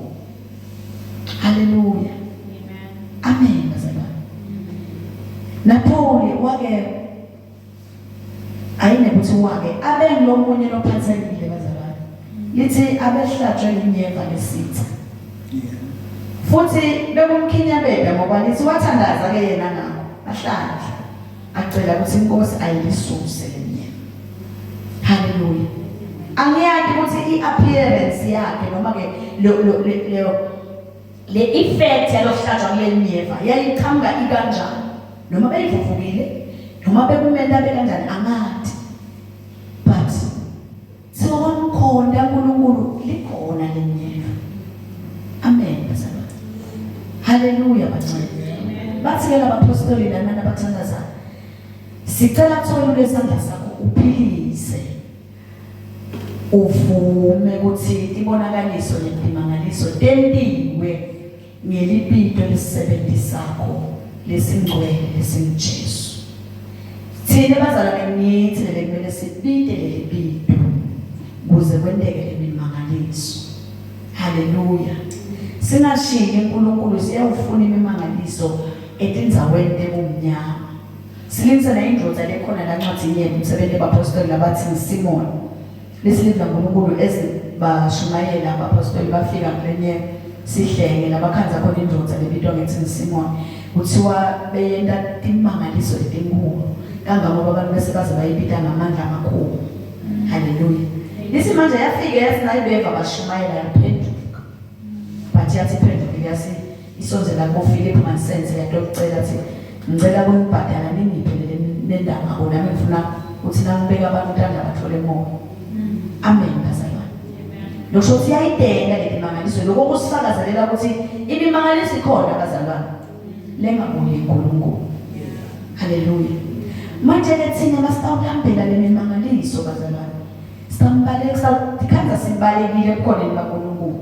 Hallelujah. Amen bazalwane. Napoli wake ayine kuthi wake abe lomunye lophathekile bazalwane. Lithi abehlatshwe inyeva lesitha. Futhi bekumkhinya bebe ngoba lithi wathandaza ke yena nawo ahlanje acela ukuthi inkosi ayilisuse lenyeva. Hallelujah. Angiyazi ukuthi iappearance yakhe noma ke le effect yalokuhlatshwa kule nyeva yayiqhamuka ikanjani noma beyivuvukile noma bekumenda bekanjani angathi. But siwamkhonda uNkulunkulu likhona le nyeva. Amen bazalwane. Hallelujah bancane. Bathi ke abapostoli nana abathandazayo sicela kuthola lesandla sakho uphilise uvume ukuthi ibonakaliso nemimangaliso tentiwe ngelibito lisebenzisakho lesingcwele lesingjesu. Thina bazalwane nithi kumele sibide leli bito kuze kwendeke lemimangaliso. Hallelujah. Singashiye uNkulunkulu siyawufuna imimangaliso etindzaweni ebumnyama. Silinza na indlovu lekhona la ncwadi yethu umsebenzi wabapostoli labathi Simon. Lesilivla uNkulunkulu ezibashumayela abapostoli bafika kulenye sihlenge labakhanza khona indlovu lebitwa ngethi Simon. Kuthiwa beyenda imimangaliso enkulu kangangoba abantu bese baze bayibita ngamandla amakhulu. Hallelujah. Lisi manje yafika yasinayibeva bashumayela yaphenduka. Bathi yathi phenduka yasi isonzela koFilip Mansense yatocela athi ngicela ukubhadala ningiphelele nendaba ngoba nami ngifuna ukuthi nangibeka abantu uthanda bathole moya. Amen bazalwane. Lokho siyayidela lemimangaliso lokho kusifakazelela ukuthi imimangaliso ikhona bazalwane. Lengaboni uNkulunkulu. Hallelujah. Manje ke thina masitawulambela lemimangaliso bazalwane. Sitambalekisa tikhanza simbalekile kukhona kaNkulunkulu.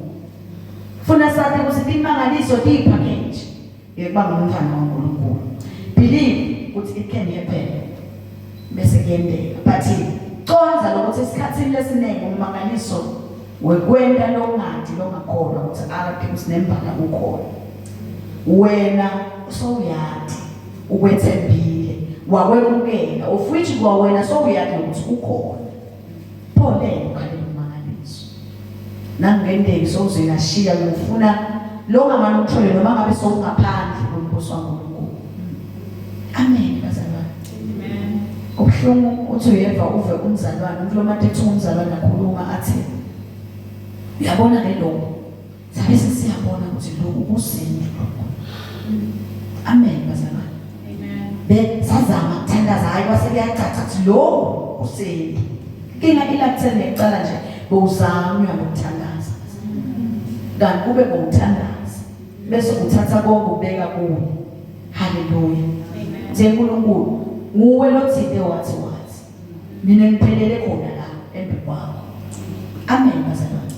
Funa sathi ukuthi imimangaliso tiyipackage yekubanga umfana kaNkulunkulu. Believe ukuthi it can happen. Bese kuyendeka. But conza lokuthi esikhathini lesiningi umangaliso wekwenda longathi longakholwa ukuthi akaphi usinembala ukhona. Wena sowuyathi ukwethembile wakwemukela of which kwawena sowuyathi ukuthi ukhona. Pholele khale umangaliso. Nangendeki sowuzonashiya ngifuna lo ngamani uthole noma ngabe sowungaphandle kombuso kaNkulunkulu. Amen bazalwane. Amen. Kubuhlungu uthi uyeva uve umzalwane umflomathi ethi umzalwane akhuluma athi uyabona ke lo sabe siyabona ukuthi lo ubusini lokho. Amen bazalwane. Amen. Besazama ukuthandaza hayi kwase kuyacaca ukuthi lo usini. Kinga ilakuthene ecala nje bowuzanywa ukuthandaza. Kanti kube ngokuthandaza bese uthatha konke ubeka kuwe. Hallelujah. Nje uNkulunkulu nguwe lothinte wathi mina ngiphelele khona la embi kwakho. Amen bazalwane.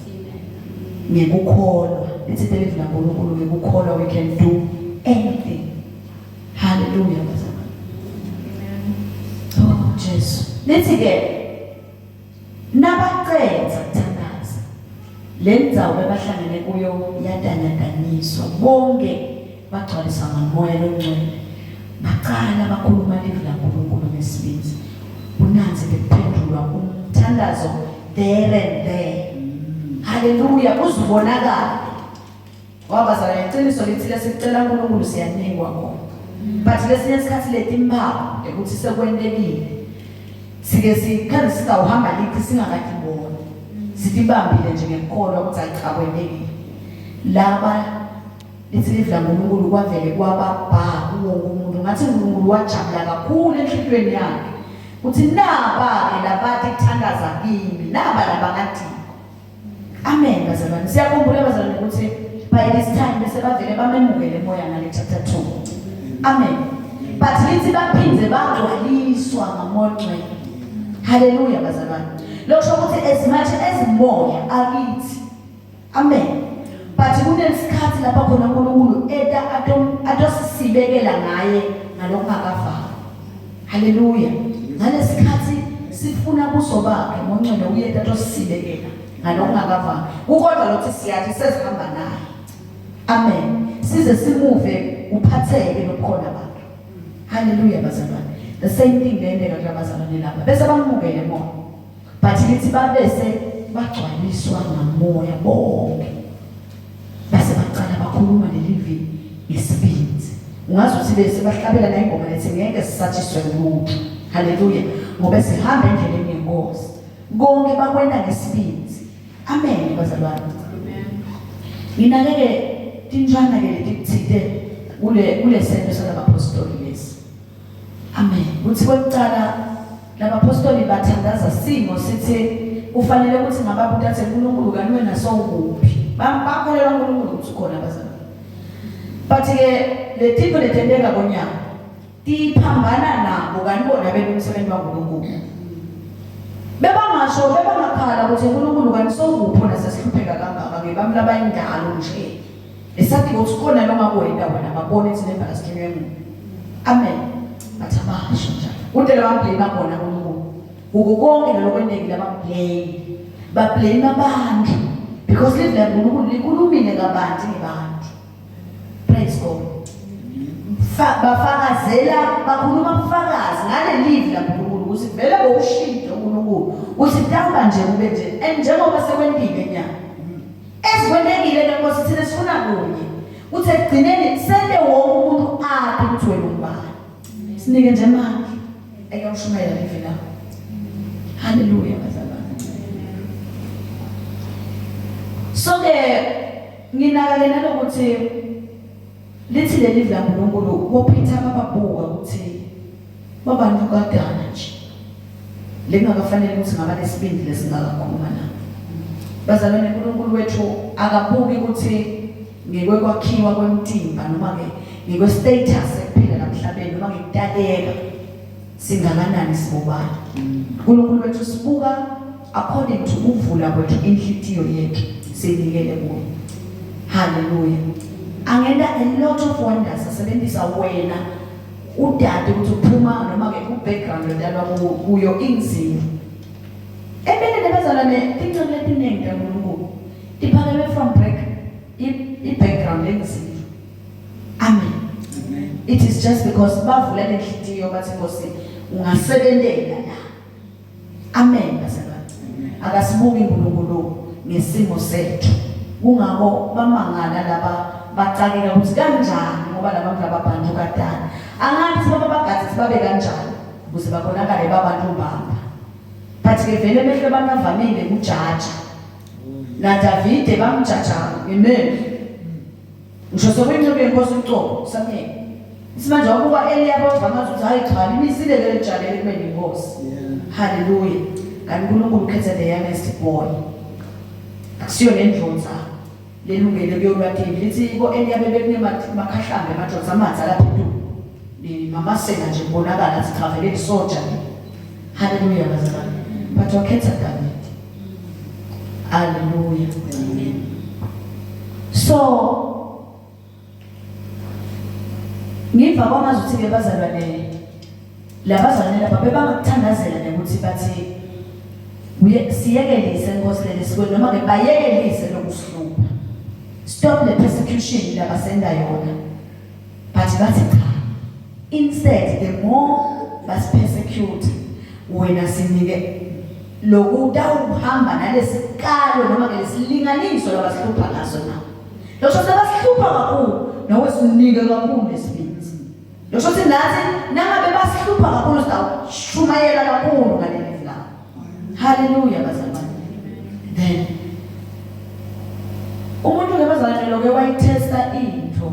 Ngikukholwa lithi televela uNkulunkulu ngikukholwa we can do anything. Hallelujah bazalwane. Oh Jesus. Lithi ke nabaqedza ukuthandaza lendzawo bebahlangene kuyo yadanyaniswa bonke bagcwaliswa ngomoya longcwele baqala bakhuluma ilizwi laNkulunkulu ngesibindi. Unanzi bekuphendulwa umthandazo there and there. Hallelujah, kuzibonakala. Wabazala iqiniso lithi lesicela uNkulunkulu siyanikwa khona. But lesinye isikhathi letimbawu ukuthi sekwendekile. Sike sikhanda singawuhamba lithi singakakibona. Sitibambile nje ngenkolo ukuthi ayichakwendekile. Laba lithi livla uNkulunkulu kwavele kwababha wonke umuntu ngathi uNkulunkulu wajabula kakhulu enhlizweni yakhe. Uthi naba ke labathi kuthandaza kimi, naba labangati. Amen bazalwane. Siyakhumbula bazalwane ukuthi by this time bese bavele bamemukele moya ngale chapter 2. Amen. But lithi baphindze bagcwaliswa ngamoya ngcwele. Hallelujah bazalwane. Lokho ukuthi as much as moya akithi. Amen. But kunesikhathi lapha khona uNkulunkulu adosisibekela ngaye ngalokho akafaka. Hallelujah. Ngalesikhathi sifuna kuso bakhe ngongcwele uyethu adosisibekela ngalokho akafaka. Ukodwa lokuthi siyathi sesihamba naye. Amen. Size simuve uphatheke lokukhona abantu. Hallelujah bazalwane. The same thing lendeka kwabazalwane lapha. Bese bamukele moya. But lithi babese bagcwaliswa ngamoya bonke. Base baqala bakhuluma lelivi ngesibindi. Ungazi ukuthi bese bahlabela la ingoma lethi ngeke sisathiswe lutho. Hallelujah. Ngoba sihamba endleleni yenkosi. Konke bakwenda ngesibindi. Amen bazalwane. Amen. Nginakeke tinjana ke lethithite kule sento salabapostoli lesi. Amen. Uthi kwecala labapostoli bathandaza simo sithi ufanele ukuthi ngababuthi athe uNkulunkulu kani wena sowukuphi. Bakholelwa uNkulunkulu ukuthi khona bazalwane. But ke letipho letendeka konyaka tiphambana nabo kani bona benomsebenzi waNkulunkulu. Bebangasho bebangakhala ukuthi uNkulunkulu kani sowukuphi nasesihlupheka kangaka ke bamlaba indalo nje. Esathi ukuthi khona noma kwenda wena babone ukuthi nembala sikhinywe ngo. Amen. Bathabasho njalo. Udele bamblame khona uNkulunkulu. Ukukonke lokwendekile bamblame. Bablame abantu because live la uNkulunkulu likhulumile kabanzi ngebantu. Praise God. Bafakazela bakhuluma ubufakazi ngale live la uNkulunkulu ukuthi vele bowushintshe uNkulunkulu. Uthi tamba nje kube nje njengoba sekwendile nyaka. Esikwendekile lenkosi thina sifuna kunye. Uthi egcineni sele wonke umuntu athi ukuthi wena umbani. Sinike nje manje ekuyoshumayela live la. Hallelujah bazalwane. So ke nginakale nalokuthi lithi leli live la uNkulunkulu wophetha ababhuka ukuthi babantu kadana nje. Lengakafanele ukuthi ngaba lesibindi lesingakakhuluma na. Bazalwane uNkulunkulu wethu akabuki ukuthi ngekwekwakhiwa kwemtimba noma ngekwe status ekuphila namhlabeni noma ngekudaleka singakanani sibobani. uNkulunkulu wethu sibuka according to ukuvula kwethu inhliziyo yethu sinikele kuye. Hallelujah. Angenda a lot of wonders asebenzisa wena udade ukuthi uphuma noma ke ku background yodalwa kuyo inzima. Ebene nebazalwane tingcele letiningi kaNkulunkulu tiphakeme from background enzima. Amen. It is just because bavula lenhliziyo bathi Nkosi ungasebenzela la. Amen bazalwane. Akasibuki uNkulunkulu ngesimo sethu. Kungako bamangala laba bacakela ukuthi kanjani ngoba labantu lababantu kadala. Angathi baba bagathi babe kanjani ukuze babonakale babantu bamba. But ke vele behle bangavamile ukujaja. Na Davide bamjaja ngemeli. Ngisho sokwinqobe inkosi uCobo samye. Isimanje wabuka Eliya bavanga ukuthi hayi cha imisile le jalele kumele inkosi. Hallelujah. Kanti uNkulunkulu ukhetha the youngest boy. Akusiyo lendlonza lelungele kuyolwathini lithi ko Eliya bebekunemakhahlambe amadlozi amanzi lapha edu. Ni mama sena nje bonakala sitravel soldier. Hallelujah bazalwane. But wakhetha David. Hallelujah. Amen. So ngiva kwamazi ukuthi bezalwane labazalwane lapha bebangakuthandazela ukuthi bathi siyekelise Nkosi lesikole noma ke bayekelise lokusihlupha. Stop the persecution labasenda yona. But bathi cha Instead, the more basipersecute, wena sinike lokuda uhamba nalesikalo noma ngelesilinganiso labasihlupha ngaso na. Lo shothi abasihlupha kakhulu, nawe sinike kakhulu lesibindi. Lo shothi nathi nangabe basihlupha kakhulu sitawushumayela kakhulu ngaleli la. Hallelujah bazalwane. Then umuntu ngebazalwane loke wayitesta into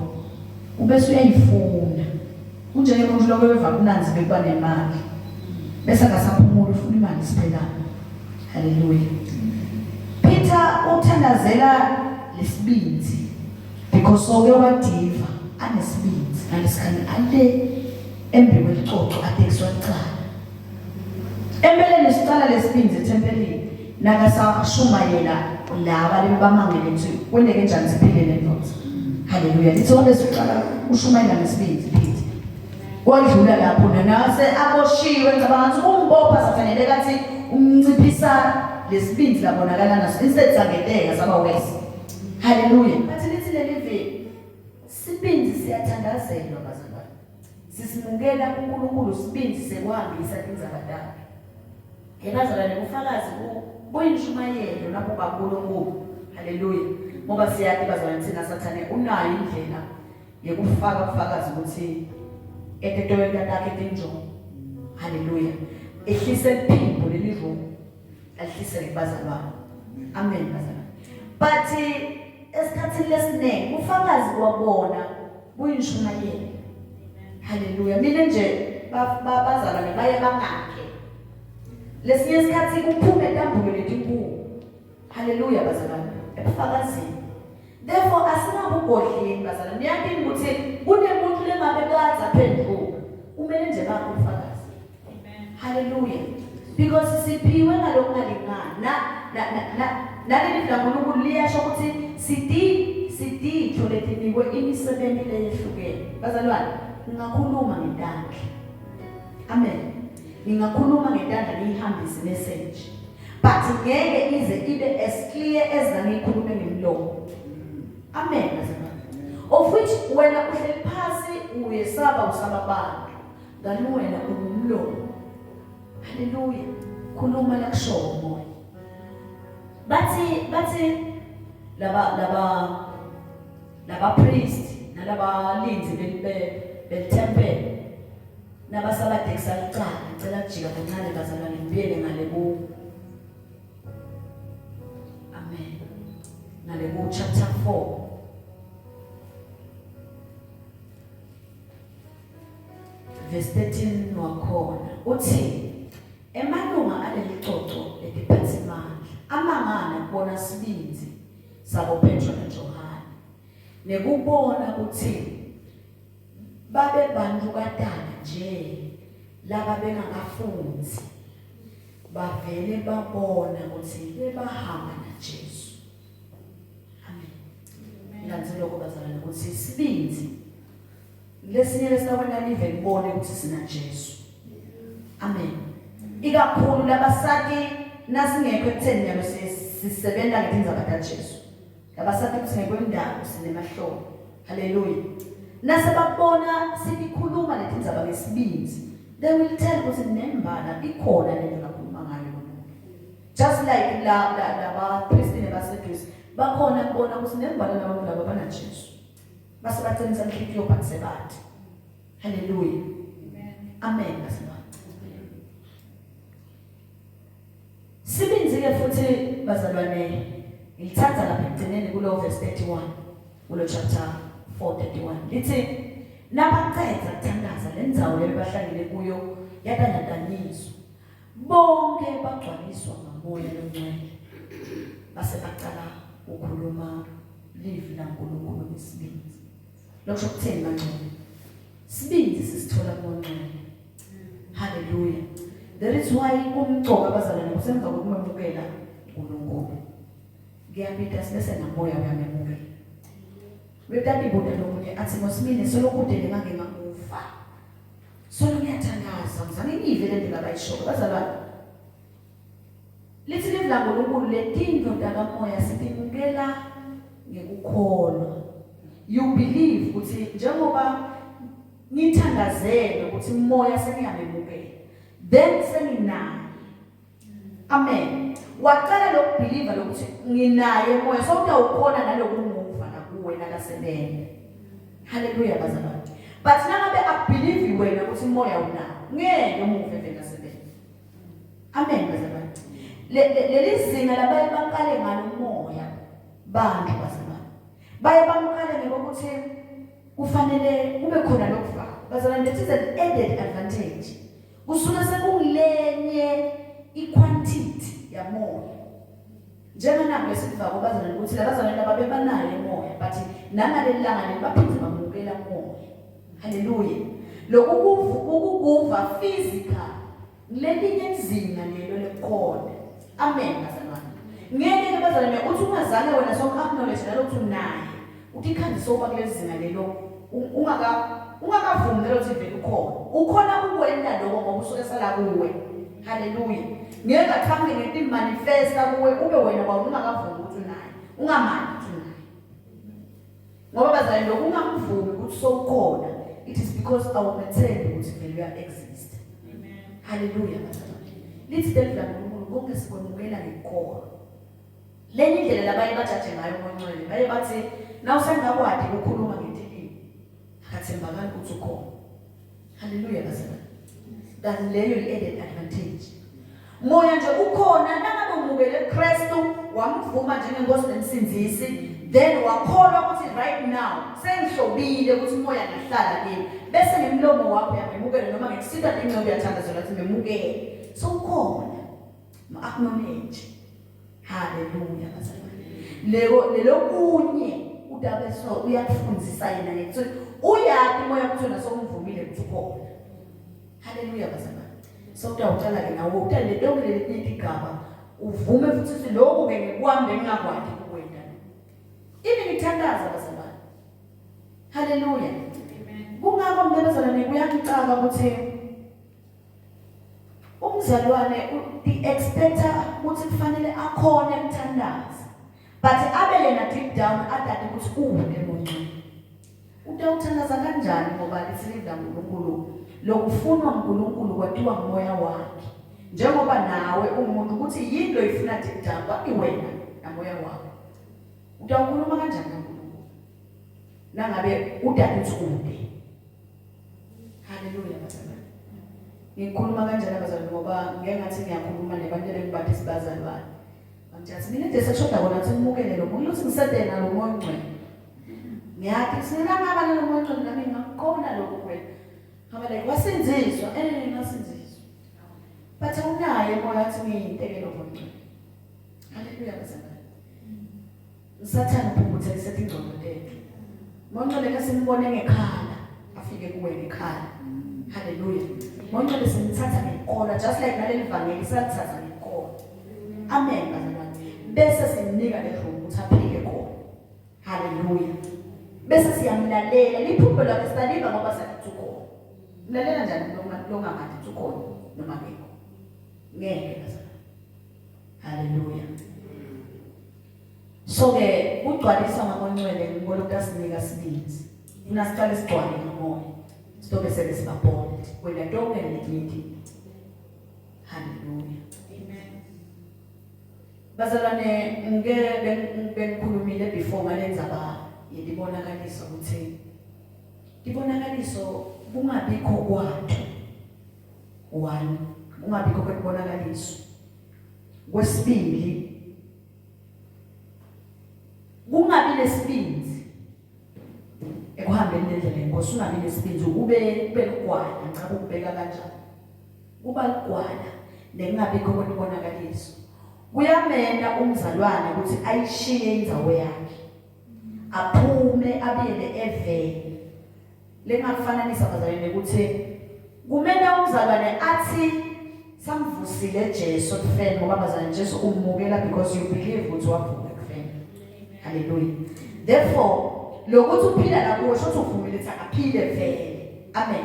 ubese uyayifuna. Kunjenge umuntu loke weva kunanzi bekuba nemali. Bese akasaphumula ufuna imali siphelana. Hallelujah. Peter uthandazela lesibindi because soke wadiva anesibindi nalesikani ade embi kwelicoco atekiswa icala. Empeleni sicala lesibindi etempelini nakasashumayela laba lebamangele nje kwendeke njani siphilele ndoda. Hallelujah. Lithole siqala ushumayela nesibindi Peter. Kodlula lapho nase aboshiwe ngicabangathi umbopha safanele kathi umnciphisa lesibindi labonakala naso instead saketeka saba wesi. Hallelujah. Bathi lithi lelive sibindi siyathandazelwa bazalwane. Sisimukela uNkulunkulu sibindi sekwahambisa inzabadala. Ngezalwane kufakazi buyishumayelo lapho kaNkulunkulu. Hallelujah. Ngoba siyathi bazalwane thina sathane unayo indlela yekufaka ubufakazi ukuthi etetowe kantakhe tinjongo. Hallelujah. Ehlise iphimbo lelivo alihlise kubazalwane. Amen bazalwane. But esikhathini lesiningi ufakazi kwabona buyishumayelo. Hallelujah. Mina nje bazalwane baye bangakhe. Lesinye isikhathi kuphume dambuke letinkulu. Hallelujah bazalwane. Ebufakazini. Therefore asinabugodleni bazalwane. Niyadinga ukuthi kunemuntu lengabe kaza phendula. Kumele nje bakho ufakazi. Amen. Hallelujah. Because siphiwe ngalokungalingana. Naleli laNkulunkulu liyasho ukuthi siditho letinikwe imisebenzi leyehlukene. Bazalwane, ngingakhuluma ngentandla. Amen. Ngingakhuluma ngentandla ngihambise message. But ngeke ize ibe as clear as ngikhulume ngemlomo. Amen bazalwane. Of which wena uhleli phansi uyesaba usaba abantu. Ngani wena ungumlomo. Hallelujah. Khuluma la kusho umoya. Bathi laba priest nalaba linzi belitempele nabasabatekisa licala ngicela kujika kancane bazalwane ngibiyele ngale ku Amen. Ngale ku chapter 4 verse 13 wakhona uthi emalunga alelicoco letiphathe imandla amangana kubona sibindi sabo Petro noJohane nekubona ukuthi babe bantu kadala nje laba bengakafunzi bavele babona ukuthi bebahamba naJesu. Amen. Landzelo kubazalana ukuthi sibindi lesinye lesawena live libone ukuthi sina Jesu. Amen. Ikakhulu labasaki nasingekho ekutheni yalo sisebenza ngezinzaba kaJesu. Labasaki kusingekho indawo sinemahlobo. Hallelujah. Nasebabona sibikhuluma lezinzaba ngesibindi. They will tell ukuthi nembala ikhona lento lakhuluma ngayo. Just like la priest nebaseduze bakhona kubona ukuthi nembala labantu laba bana Jesu. Base baqinisa inhliziyo phansi bathi. Hallelujah. Amen. Sibinzi-ke futhi bazalwane ngilithatha lapha ekugcineni kulo verse 31 kulo chapter 4:31 lithi nabaqeda ukuthandaza lendzawo leyo bahlangene kuyo yadandaniswa bonke bagcwaliswa ngomoya lomncane base baqala ukukhuluma live laNkulunkulu ngesibindi. Lokho kutheni manje sibindi sisithola ngoncane. Hallelujah. That is why umgcoka abazalwane kusemva kokumamukela uNkulunkulu. Ngiyapita sibese namoya uyamemukela. Wetati bonke lomunye athi ngosimini solokude ngake ngakufa. Solo ngiyathandaza ngizange ngive le ndaba bayisho bazalwane. Lithi livla ngoNkulunkulu letinto takamoya sitimukela ngekukholwa. You believe ukuthi njengoba ngithandazele ukuthi umoya sengiyamemukela then senginaye. Amen. Waqala lokubelieve lokuthi nginaye umoya so utawukhona nalokumuva nakuwe nakasebenza. Hallelujah bazalwane. But nangabe akubelieve wena ukuthi umoya unawo ngeke umuve vele asebenza. Amen bazalwane. Leli zinga labaye baqale ngalo umoya bantu bazalwane. Baye bamqale ngokuthi kufanele kube khona lokufaka. Bazalwane, that is an added advantage. Kusuka sekulenye iquantity yamoya. Njenganabo lesifako bazalwane ukuthi labazalwane ababebanayo emoya but nangalelanga lebaphinde bamukela umoya. Hallelujah. Lokukuva physical lelinye izinga lelo lekhona. Amen bazalwane. Ngeke bazalwane uthi ungazange wena sonke acknowledge nalokho unaye. Uthi khandisa uba kulezi zinga lelo ungakavumi ukuthi vele ukhona ukwenda lokho ngoba usuke sala kuwe. Hallelujah. Ngeke aqhamuke ngento imanifesta kuwe ube wena ungakavumi ukuthi unaye. Ungamani ukuthi unaye. Ngoba bazalwane lokho ungamvumi ukuthi sowukhona. It is because awumethembi ukuthi vele uya exist. Amen. Hallelujah bazalwane. Lithi delivela uNkulunkulu konke sikwemukela ngenkolo. Lenye indlela labaye bajaje ngayo uMoncwele baye bathi nawusengakwadi ukukhuluma ngentilini akathembakali ukuthi ukhona. Hallelujah bazalwane. Kanti leyo i-added advantage. Moya nje ukhona nangabe umukele Kristu wamvuma njengenkosi nemsindisi then wakholwa ukuthi right now sengihlobile ukuthi umoya ngahlala kimi bese ngemlomo wakho yamemukela noma ngekusitha ingcebo yathandazela ukuthi memukele so ukhona ma-acknowledge. Hallelujah bazalwane. Lelo kunye udabe so uyakufundisa yena ngithi uyathi moya kuthona somvumile ukuthi ukhona. Hallelujah bazalwane. So utawutshala ke nawe uthande lonke leli igaba uvume futhi lokho ke ngikwambe ngingakwadi ukwenda. Ini ngithandaza bazalwane. Hallelujah. Amen. Kungakho mnebazalwane kuyangicaka ukuthi umzalwane expecta ukuthi kufanele akhona emthandaza but abe yena deep down adade ukuthi uwuke emonqweni. Utawuthandaza kanjani ngoba lisilida uNkulunkulu lokufunwa uNkulunkulu kwatiwa ngomoya wakhe. Njengoba nawe umuntu ukuthi yini lo ifuna deep down kwakiwena namoya wakho. Utawukhuluma kanjani uNkulunkulu? Nangabe udade usukude. Hallelujah bazalwane. Ngikhuluma kanjani abazalwane ngoba ngeke ngathi ngiyakhuluma nabantu bengibathi sibazalwane. Angithi mina nje seshoda kona ukuthi ngimukele lo muntu ukuthi ngisedena lo moya ongcwele. Ngiyathi sinama abanye lo moya ongcwele nami ngakhona lokho kwena. Hamba like wasinziswa ngasinziswa. But unaye moya athi ngiyintekelo ngomncane. Hallelujah bazalwane. Usathana uphumuthe lisethi ingcondo lethu. Monqole ke simbone ngekhala afike kuwe ngekhala. Hallelujah. Monqole simthatha ngenkolo just like naleli vangeli sathatha ngenkolo. Amen bazalwane. Bese simnika le room ukuthi aphike khona. Hallelujah. Bese siyamlalela liphupho lakhe saliva ngoba sathi ukhona. Mlalela njani longamanje ukhona noma ngekho. Ngeke bazalwane. Hallelujah. So ke ugcwalisa ngamoncwele ngibona ukuthi asinika sibinzi. Unasiqala isigcwale ngomoya. Sizobe sesibabona wena lonke lelithi. Hallelujah. Amen. Bazalwane bengikhulumile before ngalenza yibonakaliso ukuthi ibonakaliso kungabikho kwathu. One, kungabikho kwebonakaliso. Kwesibili kungabi nesibinzi ekuhambeni nendlela yenkosi ungabi nesibinzi ube ligwala ngicaba ukubeka kanjani kuba ligwala nekungabikho kwebonakaliso kuyamena umzalwane ukuthi ayishiye indzawo yakhe aphume abiyele evele lengakufananisa bazalwane ukuthi kumena umzalwane athi samvusile Jesu kufeni ngoba bazalwane Jesu umukela because you believe ukuthi wavuka kufeni. Hallelujah. Therefore lokuthi uphila nakuwe shothi uvumile ukuthi akaphile vele. Amen.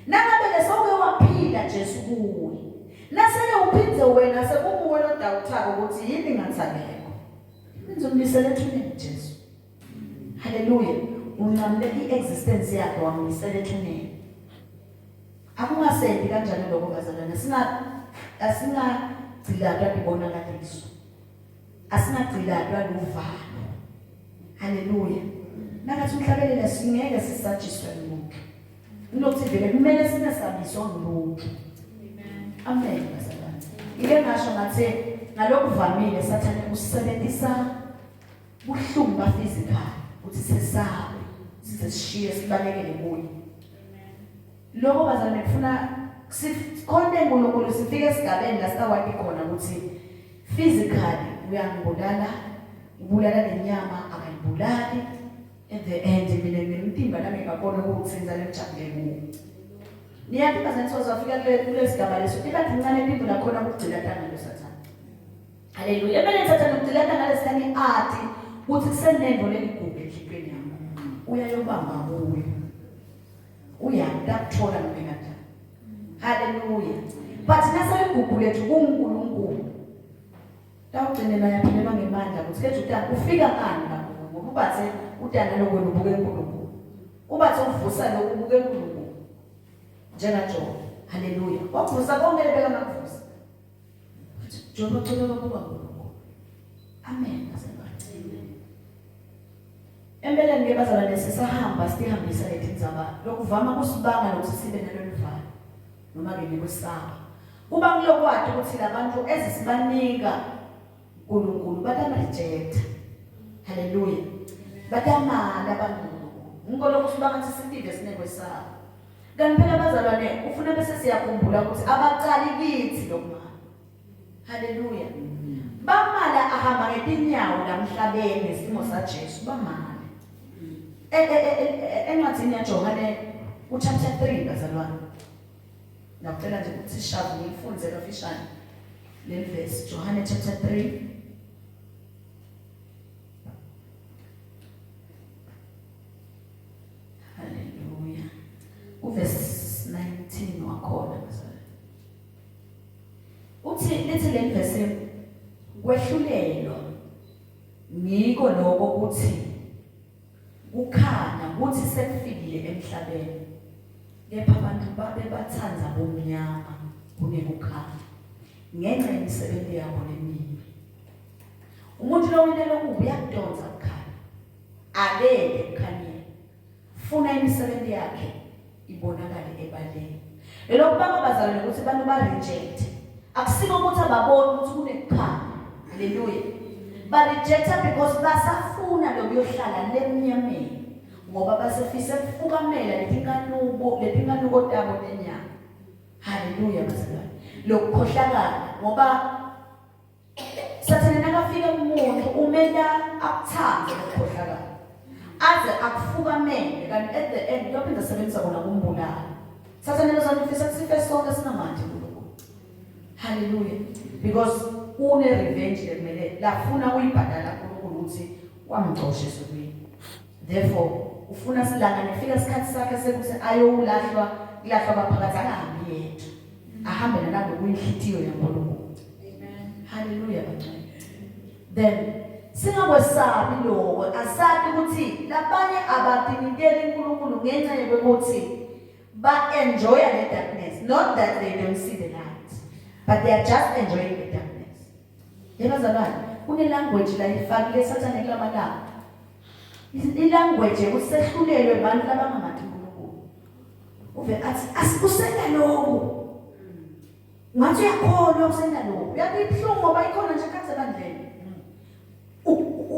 Nangabe lesoke waphila Jesu kuwe nasele uphindze wena sekumuwe lo dawuthako ukuthi yini ngathakekho ngizomlisela ethuneni Jesu. Hallelujah. unqamule i-existence yakhe wamisela ethuneni. Akungasendi kanjani lokho bazalwane, asingagcilatwa ibonakaliso, asingagcilatwa luvalo. Haleluya. Nakathi umhlabelele singeke sisajiswe lutho. Unokuthi vele kumele sinesabiso ngilutho. Amen bazalwane. Ike ngasho ngathi ngalokuvamile sathane usebenzisa buhlungu ba-physical ukuthi sesabe sisishiye sibalekele kuye. Lokho bazalwane kufuna sikhonde uNkulunkulu sifike esigabeni la sitawadi khona ukuthi physically uyangibulala, ubulala lenyama akayibulali. At the end mina nginemtimba nami ngakona ukuthenza lemjabule kuwo. Niyathi bazalwane sozafika kule sigaba leso ibathi incane impilo lakhona ukugcilatana noSathane. Haleluya. Emele Sathane ukugcilatana nalesikani athi uthi kusenemvo leligubhe enhlipweni yami. Uyayobamba kuwe. Uyakuthola ngempela. Haleluya. But naseligubhu lethu kuNkulunkulu. Tawugcine naye aphelelwa ngemandla ukuthi kethu uTata ufika ngani lapho ngoba ubathe uTata lokho ubuke uNkulunkulu. Ubathe uvusa lokho ubuke uNkulunkulu. NjengaJobe. Haleluya. Wavusa konke lebeka ngavusa. Jobe ucela ukuba uNkulunkulu. Amen. Empeleni ke bazalwane sisahamba sihambisa lethi inzaba lokuvama kusibanga lokuthi sibe naloluvalo noma ke nikwesaba. Kuba kulokwadi ukuthi labantu ezisibanika uNkulunkulu batamreject. Haleluya. Batamala abantu. Ngikho kusibanga sisitive sinekwesaba. Kanti phela bazalwane ufuna bese siyakhumbula ukuthi abaqali kithi lokuma. Haleluya. Bamala ahamba ngetinyawo lamhlabeni isimo saJesu bamala. Encwadini yaJohane chapter 3 bazalwane. Ngicela nje ukuthi sishavu ngifunze lofishane le verse Johane chapter 3 Haleluya. Verse 19 wakhona bazalwane. Uthi lethi le verse kwehlulelwa ngiko lokho ukuthi ukhanya ukuthi sekufikile emhlabeni. Kepha abantu babe bathanza bomnyama kunekukhanya ngenxa yemisebenzi yabo lemibi. Umuntu lo wena lokubi uyakudonsa ukukhanya. Akeke ukukhanyeni. Funa imisebenzi yakhe ibonakale ebaleni. Lokho bazalwane ukuthi abantu ba reject. Akusiko ukuthi ababoni ukuthi kunekukhanya. Haleluya. Ba reject because basafuna lokuyohlala lemnyameni. Ngoba basefisa ukufukamela letinkanuko tabo lenyama. Haleluya bazalwane. Lokukhohlakala ngoba Sathane nakafika umuntu umela akuthande ukukhohlakala. Aze akufukamele kanti at the end uyaphinda sebenzisa bona kumbulala. Sathane lozanifisa sife sonke sinamanje uNkulunkulu. Haleluya. Because une revenge lemele lafuna uyibhadala uNkulunkulu ukuthi wamgcosha esokweni. Therefore ufuna silanga nefika isikhathi sakhe sekuthi ayowulahlwa ilahlwa baphakathi akahambi yedwa. Ahambe nalabo kuyinhlitiyo yaNkulunkulu. Amen. Haleluya bangcwele. Then singakwesabi lokho asathi ukuthi labanye abadinikeli uNkulunkulu ngenxa yokuthi ba enjoy the darkness, not that they don't see the light, but they are just enjoying the darkness. Yebazalwane kune language la ifakile Sathane kulamalanga. Ilanguage ukusehlulelwe abantu labangamati uNkulunkulu. Uve athi asikusenda lokho. Ngathi uyakholwa ukusenda lokho. Uyathi ibhlungu ngoba ikhona nje kaze bandleni.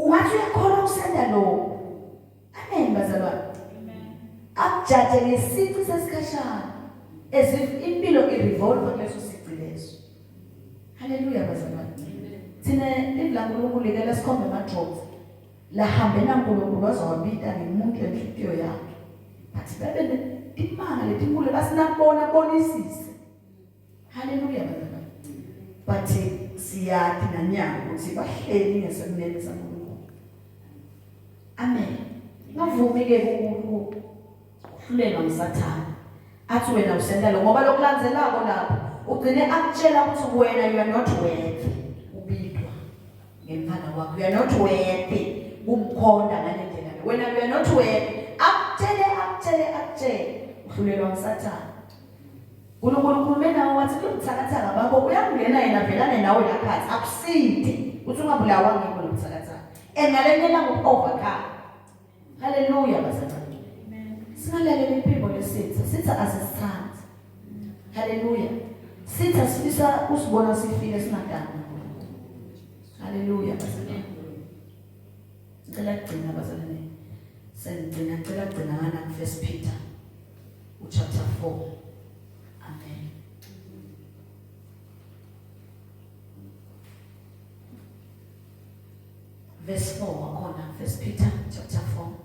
Ngathi uyakholwa ukusenda lokho. Amen bazalwane. Amen. Akujaje ngesici sesikhashana. As if impilo irevolve kuleso sici leso. Haleluya bazalwane. Thina iBlangunkulu leke sikhombe amaJobs. La hambena uNkulunkulu wazawabita ngemuntu enhlitiyo yakhe. Bathi babe imanga letinkulu basinabona bonisise. Haleluya bazalwane. Bathi siyathi nanyanga ukuthi bahleli ngesekunene saNkulunkulu. Amen. Ngavumi ke ukuhlulelwa nguSathane. Athi wena usenda lo ngoba lokulandzelako lapho ugcine akutshela ukuthi wena you are not worthy ubitwa ngemfana wakho. You are not worthy umkhonda ngale ndlela. Wena you are not worthy akutshele uhlulelwa ngusathane. uNkulunkulu ukhulume nawe wathi kubuthakathaka bakho uyakungena yena velane nawe laphansi akusinde uthi ungabulawa ngikho lobuthakathaka engalenela ngokuovercome. Haleluya bazalwane. Singalaleli iphimbo lesitha sithi asisithandi. Haleluya. Sithi asifisa usibona sifile singadani. Haleluya bazalwane. Ngicela kugcina bazalwane. Ngicela kugcina ngana ku1 Peter chapter 4. Amen. Verse 4 wakhona 1 Peter chapter 4.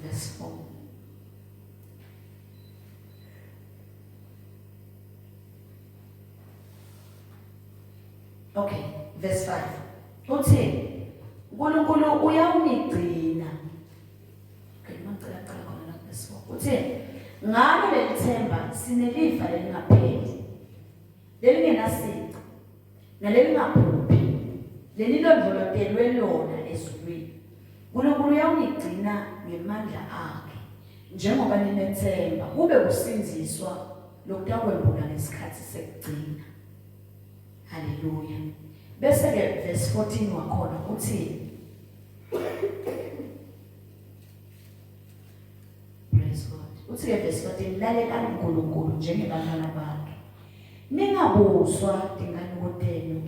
Verse 4. Okay, verse 5. Uthi uNkulunkulu uyawunigcina. Okay, mangicela khona la verse 4. Uthi ngalo lelithemba sinelifa lelingapheli. Lelingenasici. Nalelingaphuphi. Lelilondolotelwe lona ezulwini. uNkulunkulu uyawunigcina ngemandla akhe njengoba ninethemba kube kusinziswa lokuyakwembula ngesikhathi sekugcina. Haleluya. Bese ke verse 14 wakhona uthi praise God. Uthi ke verse 14 lalelani uNkulunkulu njengebantwana bakhe. Ningabuswa dingane kodeno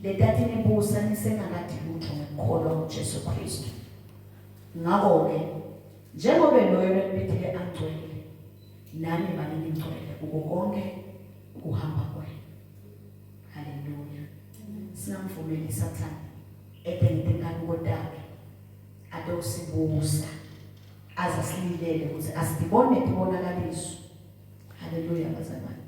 letathi nibusa nisengakade lutho ngokukholwa kuJesu Kristu. Ngakho ke njengoba loyo lempithile angcwele nani bani ningcwele konke ukuhamba kwenu. Haleluya. Sinamvumeli isathane etenkani kodake ade usibusa azasililele ukuthi asidibone ibonakaliso. Haleluya bazalwane.